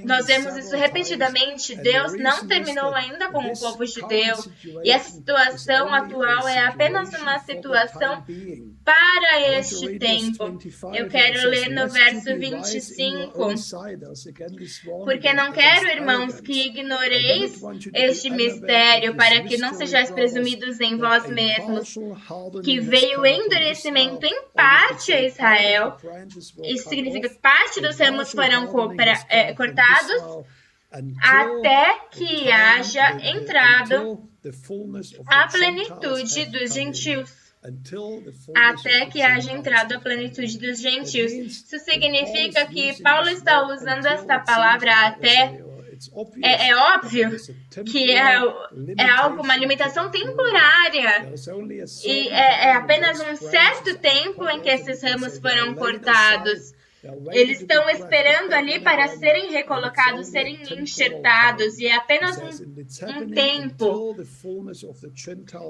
nós vemos isso repetidamente. Deus não terminou ainda com o povo judeu, e essa situação atual é apenas uma situação para este tempo. Eu quero ler no verso 25. Porque não quero, irmãos, que ignoreis este mistério, para que não sejais presumidos em vós mesmos, que veio endurecimento em parte a Israel. Isso significa que parte dos ramos foram cortados, até que haja entrado a plenitude dos gentios. Até que haja entrado a plenitude dos gentios. Isso significa que Paulo está usando esta palavra até. É óbvio que é algo, uma limitação temporária, e é apenas um certo tempo em que esses ramos foram cortados. Eles estão esperando ali para serem recolocados, serem enxertados, e é apenas um tempo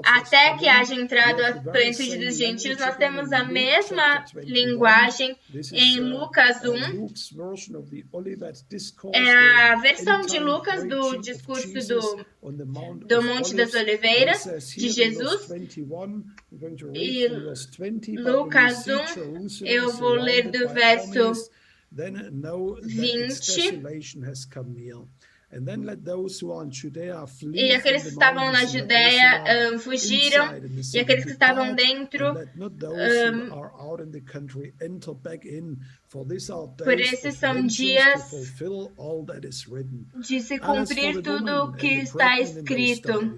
até que haja entrado a plenitude dos gentios. Nós temos a mesma linguagem em Lucas 1. É a versão de Lucas do discurso do Monte das Oliveiras de Jesus. E Lucas 1, eu vou ler do verso 20. E aqueles que estavam na Judéia fugiram, e aqueles que estavam dentro, por esses são dias de se cumprir tudo o que está escrito.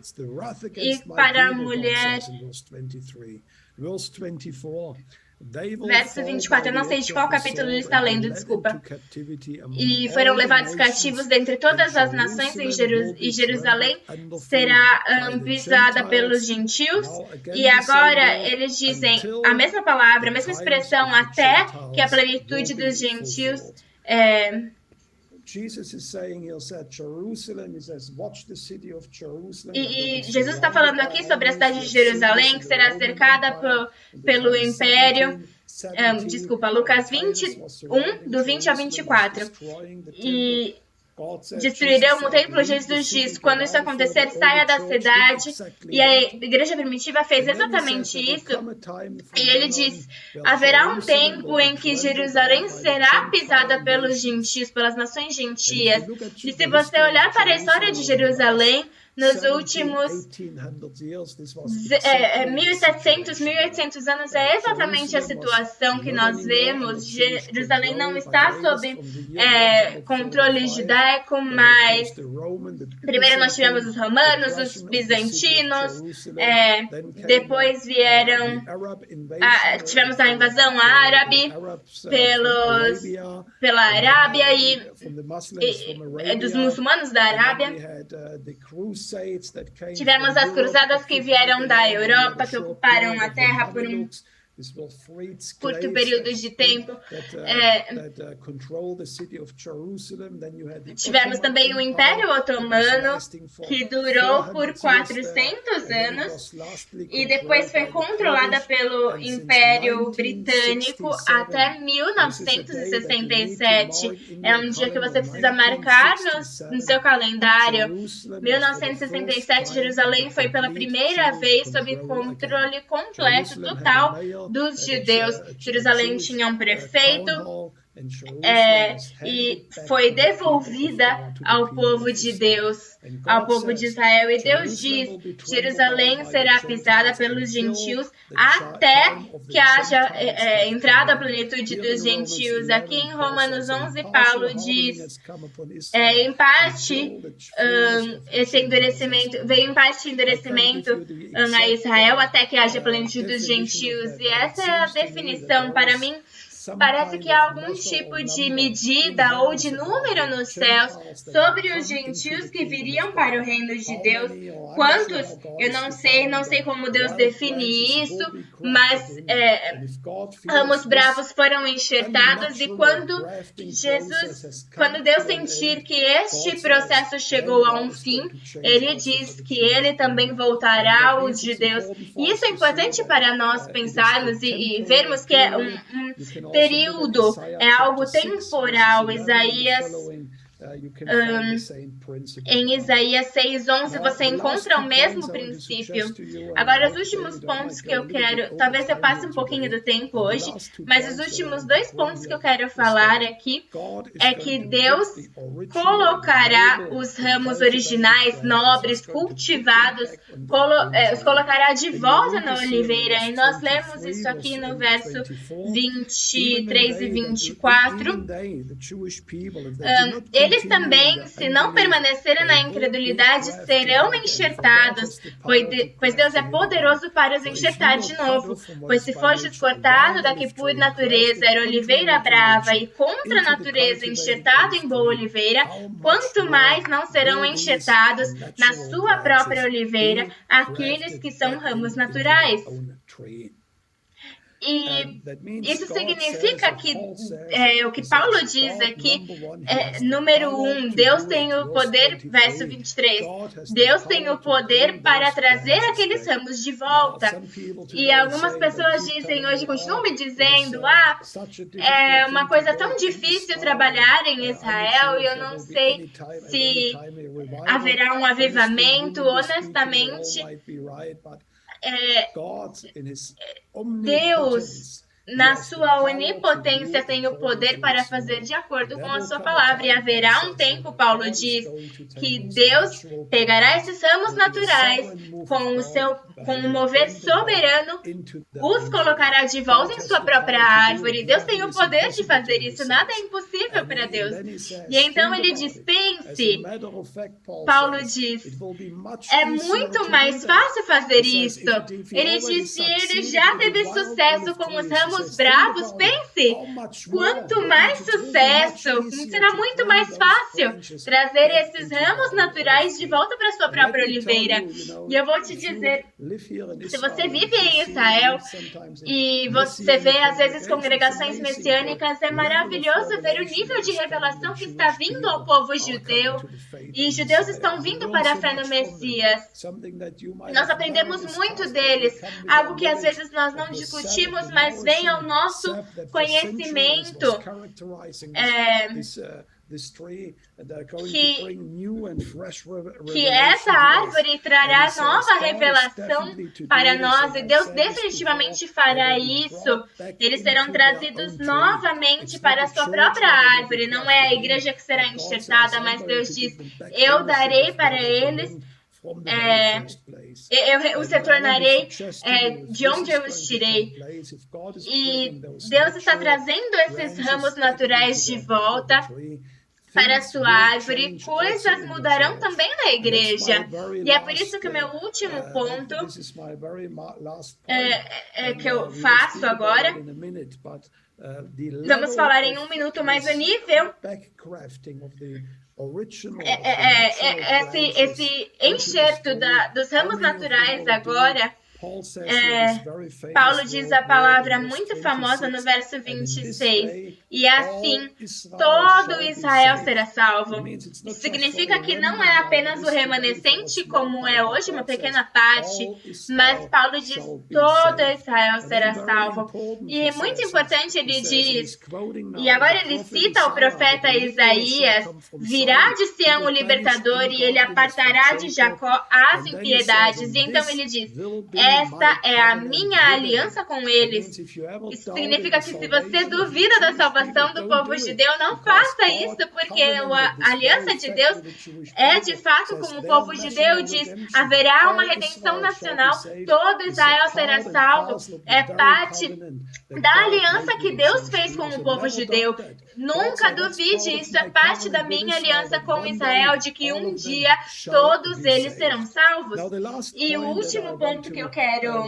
E para a mulher, verso 24, eu não sei de qual capítulo ele está lendo, desculpa. E foram levados cativos dentre todas as nações, e Jerusalém será pisada pelos gentios. E agora eles dizem a mesma palavra, a mesma expressão, até que a plenitude dos gentios E Jesus está falando aqui sobre a cidade de Jerusalém, que será cercada pelo império. Lucas 21, do 20 ao 24. E destruirão o templo. Jesus diz: quando isso acontecer, saia da cidade. E a igreja primitiva fez exatamente isso. E ele diz: haverá um tempo em que Jerusalém será pisada pelos gentios, pelas nações gentias. E se você olhar para a história de Jerusalém, nos últimos 1700, 1800 anos, é exatamente a situação que nós vemos. Jerusalém não está sob controle judaico, mas primeiro nós tivemos os romanos, os bizantinos, depois tivemos a invasão árabe pela Arábia e dos muçulmanos da Arábia. Tivemos as cruzadas que vieram da Europa, que ocuparam a terra por um curto período de tempo. Tivemos também o Império Otomano, que durou por 400 anos e depois foi controlada pelo Império Britânico até 1967. É um dia que você precisa marcar no seu calendário. 1967, Jerusalém foi pela primeira vez sob controle completo, total, dos judeus. Jerusalém tinha um prefeito e foi devolvida ao povo de Deus, ao povo de Israel. E Deus diz: Jerusalém será pisada pelos gentios até que haja entrada a plenitude dos gentios. Aqui em Romanos 11, Paulo diz, em parte, esse endurecimento, veio em parte endurecimento a Israel até que haja a plenitude dos gentios. E essa é a definição. Para mim, parece que há algum tipo de medida ou de número nos céus sobre os gentios que viriam para o reino de Deus. Quantos? Eu não sei como Deus define isso, mas ramos bravos foram enxertados, e quando Deus sentir que este processo chegou a um fim, ele diz que ele também voltará aos judeus. E isso é importante para nós pensarmos e vermos que é um período, é algo temporal. Em Isaías 6:11 você encontra o mesmo princípio. Agora, os últimos pontos que eu quero, talvez eu passe um pouquinho do tempo hoje, mas os últimos 2 pontos que eu quero falar aqui é que Deus colocará os ramos originais, nobres, cultivados, os colocará de volta na oliveira. E nós lemos isso aqui no verso 23 e 24. Eles também, se não permanecerem na incredulidade, serão enxertados, pois Deus é poderoso para os enxertar de novo. Pois se fostes cortado daqui por natureza, era oliveira brava, e contra a natureza enxertado em boa oliveira, quanto mais não serão enxertados na sua própria oliveira aqueles que são ramos naturais. E isso significa que o que Paulo diz aqui número 1, Deus tem o poder, verso 23, Deus tem o poder para trazer aqueles ramos de volta. E algumas pessoas dizem hoje, continuam me dizendo, é uma coisa tão difícil trabalhar em Israel e eu não sei se haverá um avivamento. Honestamente, Deus, na sua onipotência, tem o poder para fazer de acordo com a sua palavra. E haverá um tempo, Paulo diz, que Deus pegará esses ramos naturais com um mover soberano, os colocará de volta em sua própria árvore. Deus tem o poder de fazer isso, nada é impossível para Deus. E então ele diz, pense, Paulo diz, é muito mais fácil fazer isso. Ele diz, se ele já teve sucesso com os ramos bravos, pense, quanto mais sucesso, será muito mais fácil trazer esses ramos naturais de volta para sua própria oliveira. E eu vou te dizer, se você vive em Israel e você vê às vezes congregações messiânicas, é maravilhoso ver o nível de revelação que está vindo ao povo judeu, e judeus estão vindo para a fé no Messias. Nós aprendemos muito deles, algo que às vezes nós não discutimos, mas vem ao nosso conhecimento, que essa árvore trará nova revelação para nós, e Deus definitivamente fará isso. Eles serão trazidos novamente para a sua própria árvore. Não é a igreja que será enxertada, mas Deus diz, eu darei para eles, eu os retornarei de onde eu os tirei. E Deus está trazendo esses ramos naturais de volta para a sua árvore. Coisas mudarão também na igreja. E é por isso que o meu último ponto que eu faço agora, vamos falar em 1 minuto, mas o nível esse enxerto dos ramos naturais agora, Paulo diz a palavra muito famosa no verso 26, e assim todo Israel será salvo. Isso significa que não é apenas o remanescente como é hoje, uma pequena parte, mas Paulo diz todo Israel será salvo. E muito importante, ele diz, e agora ele cita o profeta Isaías, virá de Sião o libertador e ele apartará de Jacó as impiedades. E então ele diz, esta é a minha aliança com eles. Isso significa que se você duvida da salvação do povo judeu, não faça isso, porque a aliança de Deus é de fato com o povo judeu, diz, haverá uma redenção nacional, todo Israel será salvo. É parte da aliança que Deus fez com o povo judeu. Nunca duvide, isso é parte da minha aliança com Israel, de que um dia todos eles serão salvos. E o último ponto que eu quero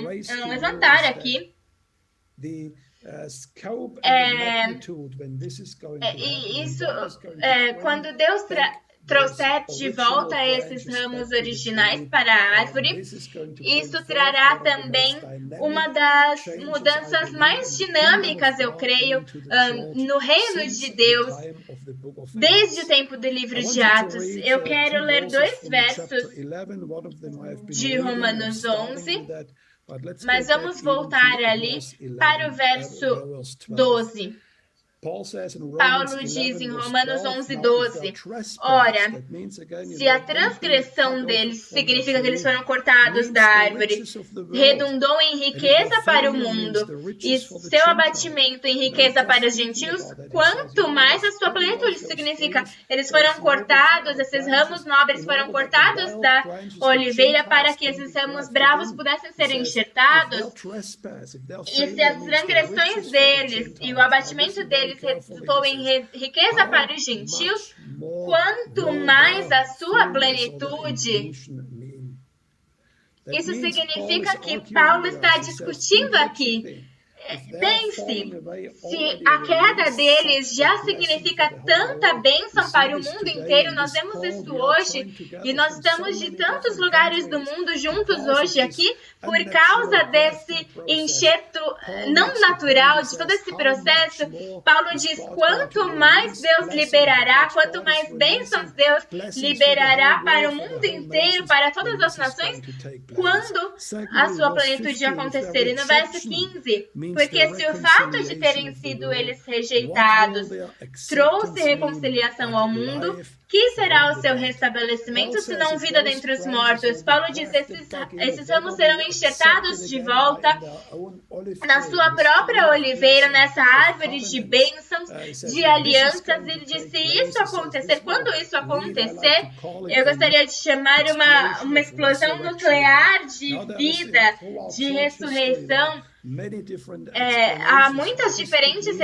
levantar aqui quando Deus trouxer de volta esses ramos originais para a árvore, isso trará também uma das mudanças mais dinâmicas, eu creio, no reino de Deus, desde o tempo do livro de Atos. Eu quero ler 2 versos de Romanos 11, mas vamos voltar ali para o verso 12. Paulo diz em Romanos 11:12, ora, se a transgressão deles significa que eles foram cortados da árvore, redundou em riqueza para o mundo, e seu abatimento em riqueza para os gentios, quanto mais a sua plenitude significa, eles foram cortados, esses ramos nobres foram cortados da oliveira para que esses ramos bravos pudessem ser enxertados, e se as transgressões deles e o abatimento deles resultou em riqueza para os gentios, quanto mais a sua plenitude. Isso significa que Paulo está discutindo aqui. pense, se a queda deles já significa tanta bênção para o mundo inteiro, nós vemos isso hoje e nós estamos de tantos lugares do mundo juntos hoje aqui por causa desse enxerto não natural, de todo esse processo. Paulo diz, quanto mais Deus liberará, quanto mais bênçãos Deus liberará para o mundo inteiro, para todas as nações, quando a sua plenitude acontecer. E no verso 15, porque se o fato de terem sido eles rejeitados trouxe reconciliação ao mundo, que será o seu restabelecimento, se não vida dentre os mortos? Paulo diz, esses ramos serão enxertados de volta na sua própria oliveira, nessa árvore de bênçãos, de alianças. Ele disse, se isso acontecer, quando isso acontecer, eu gostaria de chamar uma explosão nuclear de vida, de ressurreição. Há muitas diferentes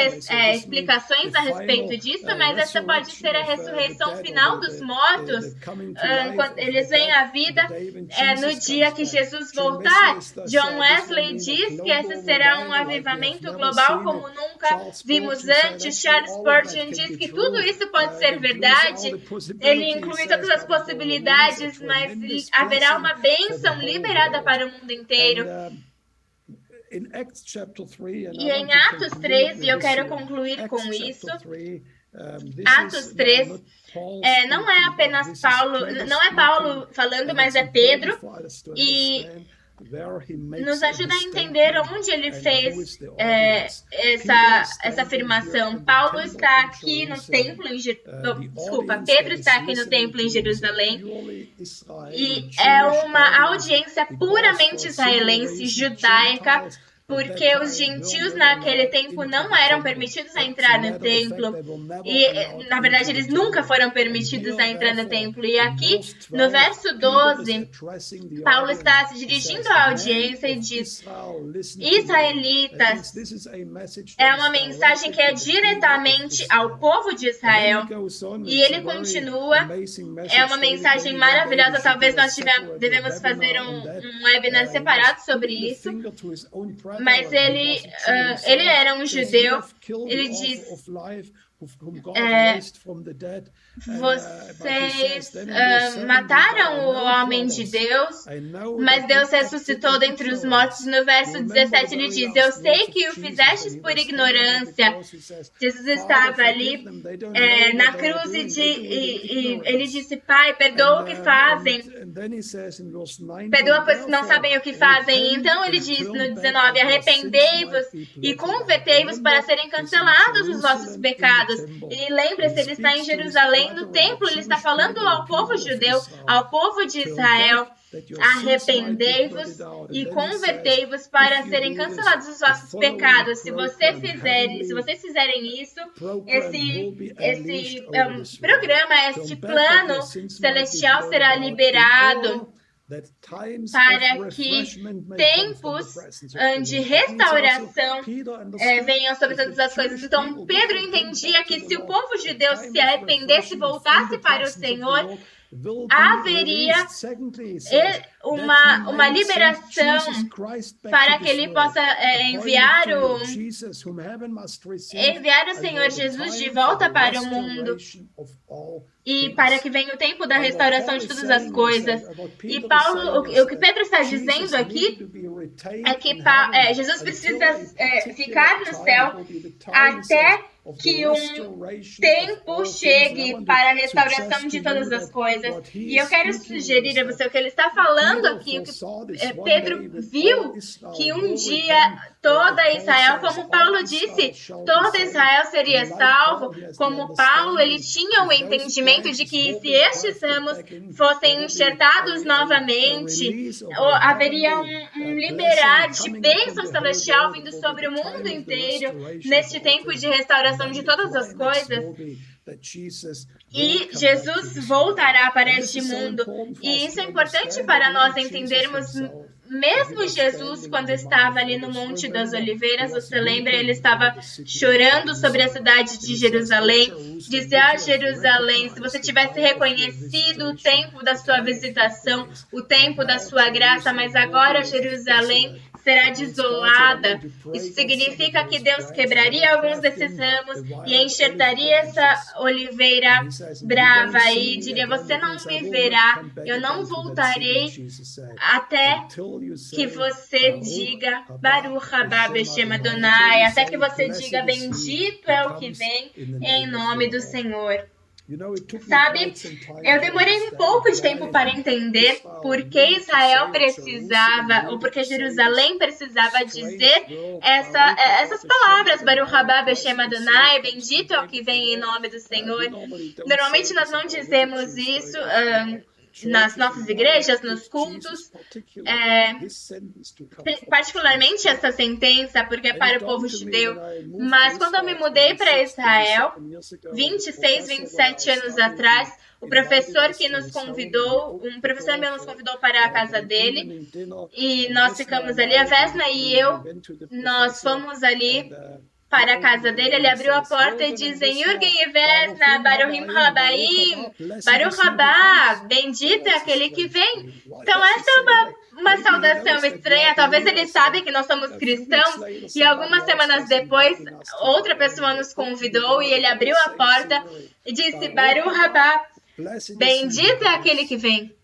explicações a respeito disso, mas essa pode ser a ressurreição final dos mortos, quando eles vêm à vida no dia que Jesus voltar. John Wesley diz que esse será um avivamento global como nunca vimos antes. Charles Spurgeon diz que tudo isso pode ser verdade. Ele inclui todas as possibilidades, mas haverá uma bênção liberada para o mundo inteiro. E em Atos 3, e eu quero concluir com isso, Atos 3 não é apenas Paulo, não é Paulo falando, mas é Pedro, e nos ajuda a entender onde ele fez essa afirmação. Paulo está aqui no templo em Pedro está aqui no templo em Jerusalém, e é uma audiência puramente israelense, judaica, porque os gentios naquele tempo não eram permitidos a entrar no templo. E, na verdade, eles nunca foram permitidos a entrar no templo. E aqui, no verso 12, Paulo está se dirigindo à audiência e diz, israelitas, é uma mensagem que é diretamente ao povo de Israel. E ele continua, é uma mensagem maravilhosa. Talvez nós devemos fazer um webinar separado sobre isso. Mas ele era um judeu, ele diz, vocês mataram o homem de Deus, mas Deus ressuscitou dentre os mortos. No verso 17 ele diz, eu sei que o fizestes por ignorância. Jesus estava ali na cruz e ele disse, Pai, perdoa o que fazem. Perdoa, pois não sabem o que fazem. Então ele diz no 19, arrependei-vos e convertei-vos para serem cancelados os vossos pecados. E lembre-se, ele está em Jerusalém, no templo, ele está falando ao povo judeu, ao povo de Israel, arrependei-vos e convertei-vos para serem cancelados os vossos pecados. Se vocês fizerem isso, esse programa, este plano celestial será liberado para que tempos de restauração venham sobre todas as coisas. Então, Pedro entendia que se o povo judeu se arrependesse e voltasse para o Senhor, haveria uma liberação para que ele possa enviar o Senhor Jesus de volta para o mundo e para que venha o tempo da restauração de todas as coisas. E Paulo, o que Pedro está dizendo aqui é que Jesus precisa ficar no céu até que um tempo chegue para a restauração de todas as coisas. E eu quero sugerir a você o que ele está falando aqui, o que Pedro viu, que um dia toda Israel, como Paulo disse, toda Israel seria salvo. Como Paulo, ele tinha o entendimento de que se estes ramos fossem enxertados novamente, haveria um liberar de bênção celestial vindo sobre o mundo inteiro neste tempo de restauração de todas as coisas. E Jesus voltará para este mundo. E isso é importante para nós entendermos. Mesmo Jesus, quando estava ali no Monte das Oliveiras, você lembra, ele estava chorando sobre a cidade de Jerusalém. Disse, Jerusalém, se você tivesse reconhecido o tempo da sua visitação, o tempo da sua graça, mas agora Jerusalém será desolada. Isso significa que Deus quebraria alguns desses ramos e enxertaria essa oliveira brava e diria: você não me verá, eu não voltarei até que você diga Baruch haba b'shem Adonai, até que você diga bendito é o que vem em nome do Senhor. Sabe, eu demorei um pouco de tempo para entender por que Israel precisava, ou porque Jerusalém precisava dizer essas palavras, Baruch haba b'shem Adonai, bendito é o que vem em nome do Senhor. Normalmente nós não dizemos isso nas nossas igrejas, nos cultos, particularmente essa sentença, porque é para o povo judeu. Mas quando eu me mudei para Israel, 26, 27 anos atrás, o professor que nos convidou, um professor meu nos convidou para a casa dele, e nós ficamos ali, a Vesna e eu, nós fomos ali para a casa dele, ele abriu a porta e dizem: Jürgen e Vesna, Baruchim Habaim, Baruch Haba, bendito é aquele que vem. Então essa é uma saudação estranha, talvez ele sabe que nós somos cristãos, e algumas semanas depois, outra pessoa nos convidou e ele abriu a porta e disse: Baruch Haba, bendito é aquele que vem.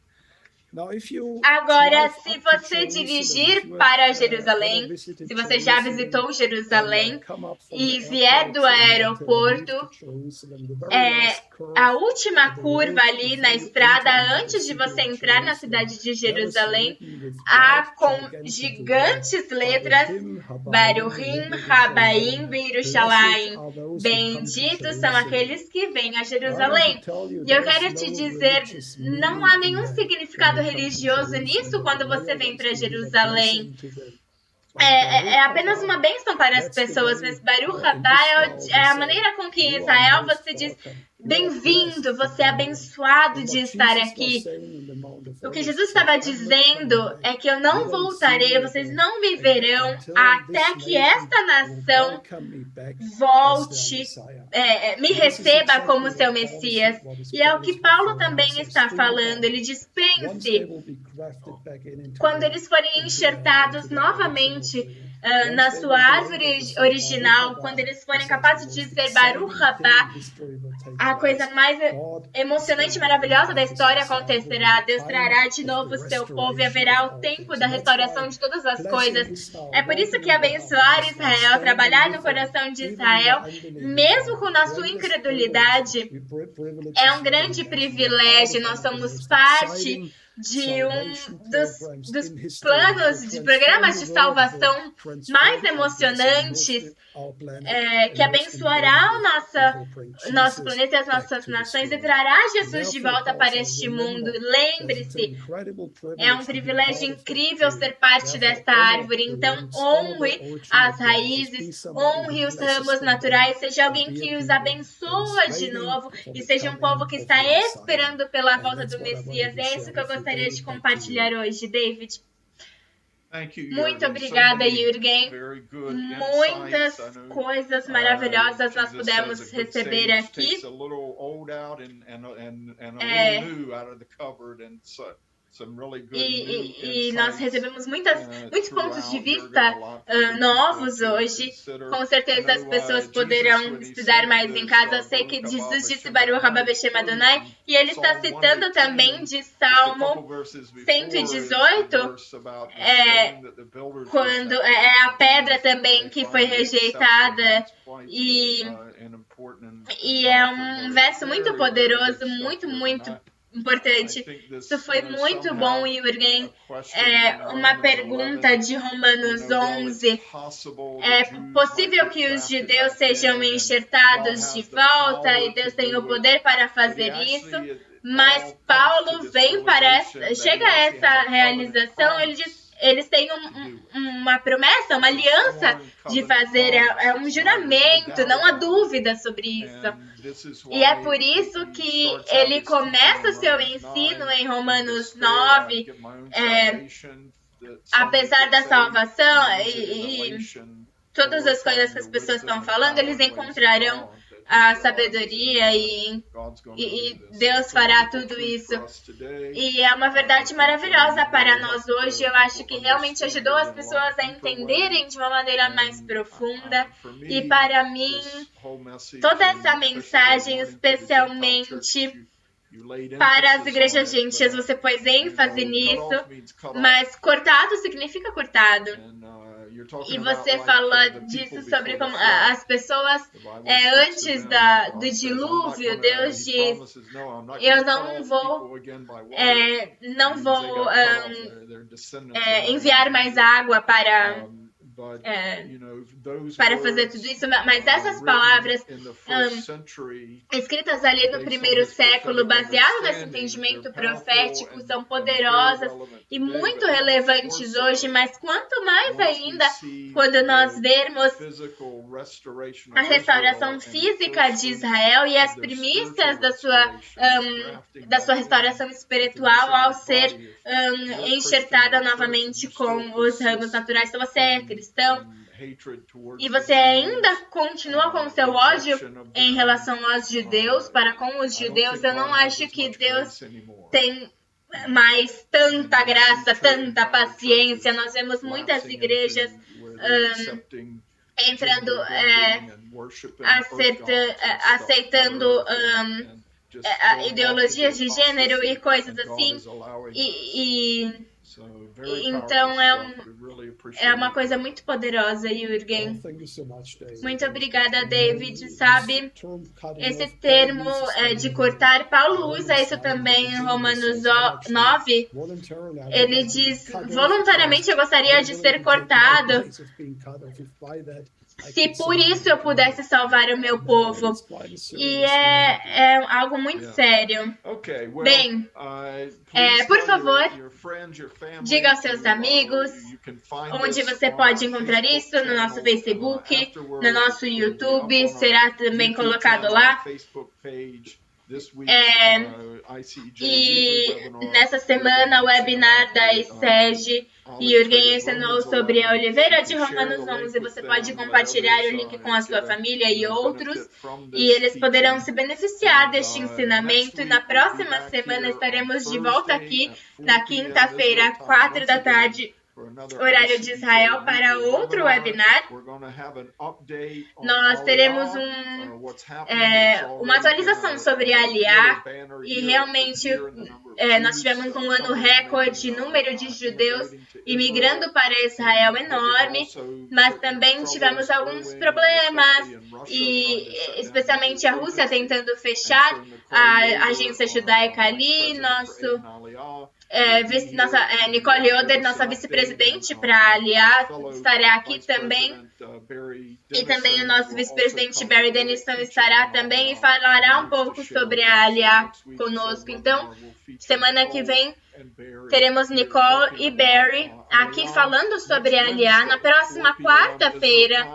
Agora, se você dirigir para Jerusalém, se você já visitou Jerusalém e vier do aeroporto, a última curva ali na estrada, antes de você entrar na cidade de Jerusalém, há com gigantes letras Baruchim Habaim B'Yerushalayim. Benditos são aqueles que vêm a Jerusalém. E eu quero te dizer, não há nenhum significado religioso nisso quando você vem para Jerusalém. É apenas uma bênção para as pessoas, mas Baruch haba é a maneira com que em Israel você diz: bem-vindo, você é abençoado de estar aqui. O que Jesus estava dizendo é que eu não voltarei, vocês não me verão até que esta nação volte, me receba como seu Messias. E é o que Paulo também está falando. Ele diz: pense, quando eles forem enxertados novamente na sua árvore original, quando eles forem capazes de dizer Baruch haba, a coisa mais emocionante e maravilhosa da história acontecerá. Deus trará de novo o seu povo e haverá o tempo da restauração de todas as coisas. É por isso que abençoar Israel, trabalhar no coração de Israel, mesmo com a sua incredulidade, é um grande privilégio. Nós somos parte de dos planos, de programas de salvação mais emocionantes, que abençoará o nosso planeta e as nossas nações e trará Jesus de volta para este mundo. Lembre-se, é um privilégio incrível ser parte desta árvore. Então, honre as raízes, honre os ramos naturais, seja alguém que os abençoa de novo e seja um povo que está esperando pela volta do Messias. É isso que eu gostaria de compartilhar hoje, David. Muito obrigada, Jürgen. Muitas coisas maravilhosas nós pudemos receber aqui. E nós recebemos muitos pontos de vista novos hoje. Com certeza as pessoas poderão estudar mais em casa. Eu sei que Jesus disse Baruch haba b'shem Adonai, e ele está citando também de Salmo 118, quando é a pedra também que foi rejeitada, e é um verso muito poderoso, muito importante. Isso foi muito bom, Jürgen. Uma pergunta de Romanos 11. É possível que os judeus sejam enxertados de volta e Deus tem o poder para fazer isso? Mas Paulo chega a essa realização, ele diz: eles têm uma promessa, uma aliança de fazer, um juramento, não há dúvida sobre isso. E é por isso que ele começa o seu ensino em Romanos 9, apesar da salvação e todas as coisas que as pessoas estão falando, eles encontrarão a sabedoria e Deus fará tudo isso. E é uma verdade maravilhosa para nós hoje. Eu acho que realmente ajudou as pessoas a entenderem de uma maneira mais profunda. E para mim, toda essa mensagem, especialmente para as igrejas gentias, você pôs ênfase nisso, mas cortado significa cortado. E você fala disso sobre como as pessoas, antes do dilúvio, Deus diz, eu não vou enviar mais água para fazer tudo isso, mas essas palavras escritas ali no primeiro século, baseadas nesse entendimento profético, são poderosas e muito relevantes hoje, mas quanto mais ainda quando nós vermos a restauração física de Israel e as primícias da sua restauração espiritual ao ser enxertada novamente com os ramos naturais. Então você é cristão e você ainda continua com o seu ódio em relação aos judeus, para com os judeus, eu não acho que Deus tem mais tanta graça, tanta paciência. Nós vemos muitas igrejas entrando, aceitando ideologias de gênero e coisas assim, então é uma coisa muito poderosa, Jürgen. Muito obrigada, David. Sabe, esse termo de cortar, Paulo usa isso também em Romanos 9. Ele diz, voluntariamente eu gostaria de ser cortado, se por isso eu pudesse salvar o meu povo. E é algo muito sério. Bem, por favor, diga aos seus amigos onde você pode encontrar isso, no nosso Facebook, no nosso YouTube, será também colocado lá. E nessa semana, o webinar da ICEG, Jürgen ensinou sobre a Oliveira de Romanos 11. Você pode compartilhar o link com a sua família e outros, e eles poderão se beneficiar deste ensinamento. E na próxima semana estaremos de volta aqui, na quinta-feira, 4 da tarde, horário de Israel, para outro webinar. Nós teremos uma atualização sobre a Aliá, e realmente nós tivemos um ano recorde, número de judeus imigrando para Israel enorme, mas também tivemos alguns problemas, e especialmente a Rússia tentando fechar a agência judaica ali. Nicole Oder, nossa vice-presidente para a Aliá, estará aqui também. E também o nosso vice-presidente Barry Denison estará também e falará um pouco sobre a Aliá conosco. Então, semana que vem, teremos Nicole e Barry aqui falando sobre a Aliá. Na próxima quarta-feira,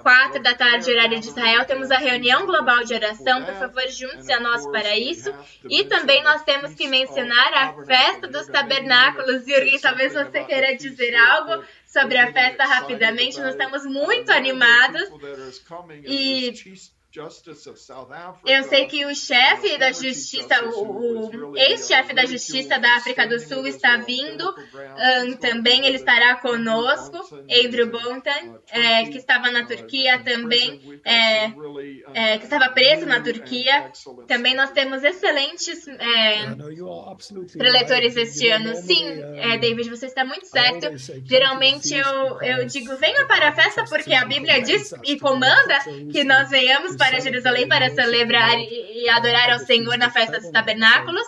4 da tarde, horário de Israel, temos a reunião global de oração. Por favor, junte-se a nós para isso. E também nós temos que mencionar a festa dos tabernáculos. Jürgen, talvez você queira dizer algo sobre a festa rapidamente. Nós estamos muito animados. E eu sei que o chefe da justiça, o ex-chefe da justiça da África do Sul está vindo também, ele estará conosco, Andrew Bontan, que estava na Turquia também, que estava preso na Turquia. Também nós temos excelentes preletores este ano. Sim, David, você está muito certo. Geralmente eu digo, venha para a festa, porque a Bíblia diz e comanda que nós venhamos para Jerusalém para celebrar e adorar ao Senhor na festa dos tabernáculos.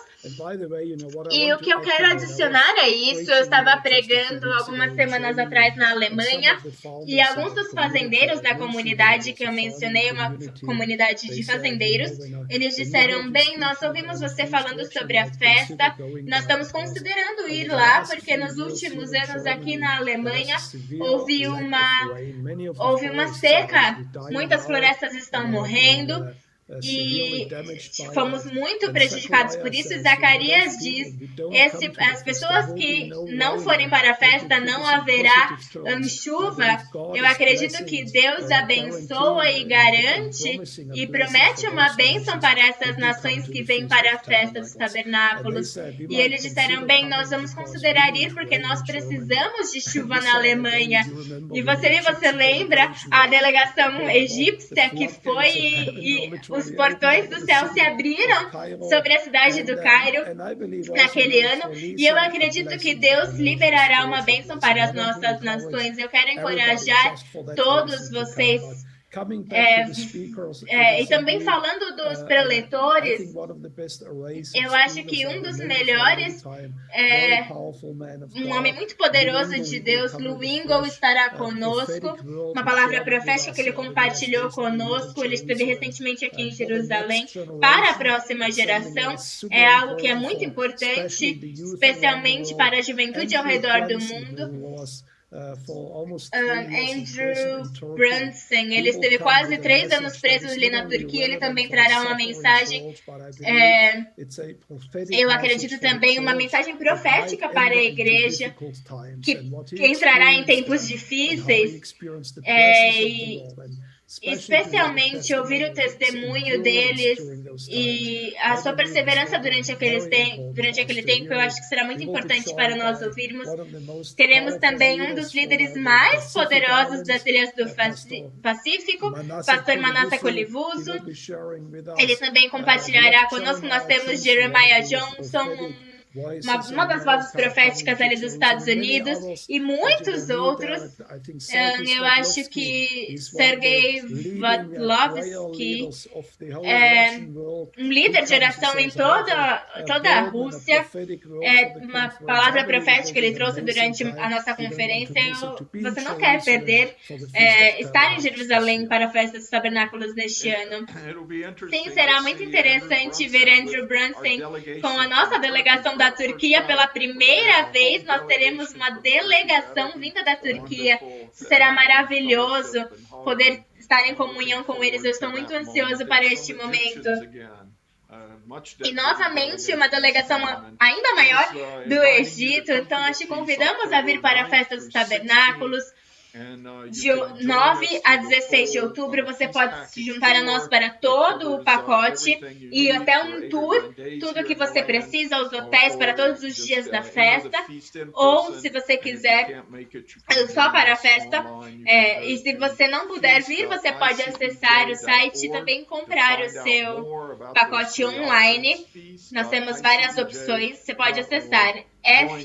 E o que eu quero adicionar a isso, eu estava pregando algumas semanas atrás na Alemanha, e alguns dos fazendeiros da comunidade que eu mencionei, uma comunidade de fazendeiros, eles disseram, bem, nós ouvimos você falando sobre a festa, nós estamos considerando ir lá, porque nos últimos anos aqui na Alemanha houve uma seca, muitas florestas estão morrendo, e fomos muito prejudicados por isso. Zacarias diz, as pessoas que não forem para a festa, não haverá chuva. Eu acredito que Deus abençoa e garante e promete uma bênção para essas nações que vêm para a festa dos tabernáculos. E eles disseram, bem, nós vamos considerar ir porque nós precisamos de chuva na Alemanha. E você lembra a delegação egípcia que foi e os portões do céu se abriram sobre a cidade do Cairo naquele ano. E eu acredito que Deus liberará uma bênção para as nossas nações. Eu quero encorajar todos vocês. E também falando dos preletores, eu acho que um dos melhores é um homem muito poderoso de Deus, Lou Engle, estará conosco. Uma palavra profética que ele compartilhou conosco. Ele esteve recentemente aqui em Jerusalém. Para a próxima geração, é algo que é muito importante, especialmente para a juventude ao redor do mundo. Andrew Brunson, ele esteve quase 3 anos preso ali na Turquia. Ele também trará uma mensagem, eu acredito também, uma mensagem profética para a igreja, que entrará em tempos difíceis, especialmente ouvir o testemunho deles e a sua perseverança durante aquele tempo. Eu acho que será muito importante para nós ouvirmos. Teremos também um dos líderes mais poderosos das Ilhas do Pacífico, pastor Manasseh Colivuso. Ele também compartilhará conosco. Nós temos Jeremiah Johnson, uma das vozes proféticas ali dos Estados Unidos, e muitos outros. Eu acho que Sergei Vatlovsky é um líder de oração em toda a Rússia. Uma palavra profética que ele trouxe durante a nossa conferência. Você não quer perder estar em Jerusalém para a festa dos tabernáculos neste ano. Sim, será muito interessante ver Andrew Brunson com a nossa delegação da Turquia pela primeira vez. Nós teremos uma delegação vinda da Turquia. Será maravilhoso poder estar em comunhão com eles. Eu estou muito ansioso para este momento. E novamente uma delegação ainda maior do Egito. Então nós te convidamos a vir para a festa dos tabernáculos. De 9 a 16 de outubro, você pode se juntar a nós para todo o pacote e até um tour, tudo que você precisa, os hotéis para todos os dias da festa, ou se você quiser só para a festa. E se você não puder vir, você pode acessar o site e também comprar o seu pacote online. Nós temos várias opções, você pode acessar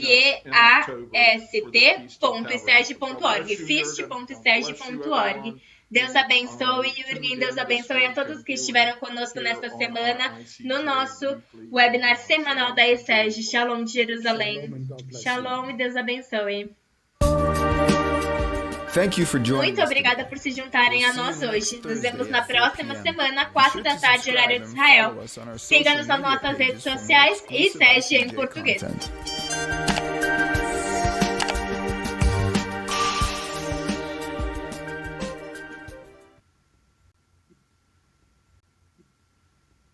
feast.sege.org, feast.sege.org. Deus abençoe, Jürgen, Deus abençoe a todos que estiveram conosco nesta semana no nosso webinar semanal da ESEG. Shalom de Jerusalém. Shalom e Deus abençoe. Muito obrigada por se juntarem a nós hoje. Nos vemos na próxima semana, 4 da tarde, horário de Israel. Siga-nos nas nossas redes sociais e ESEG em português.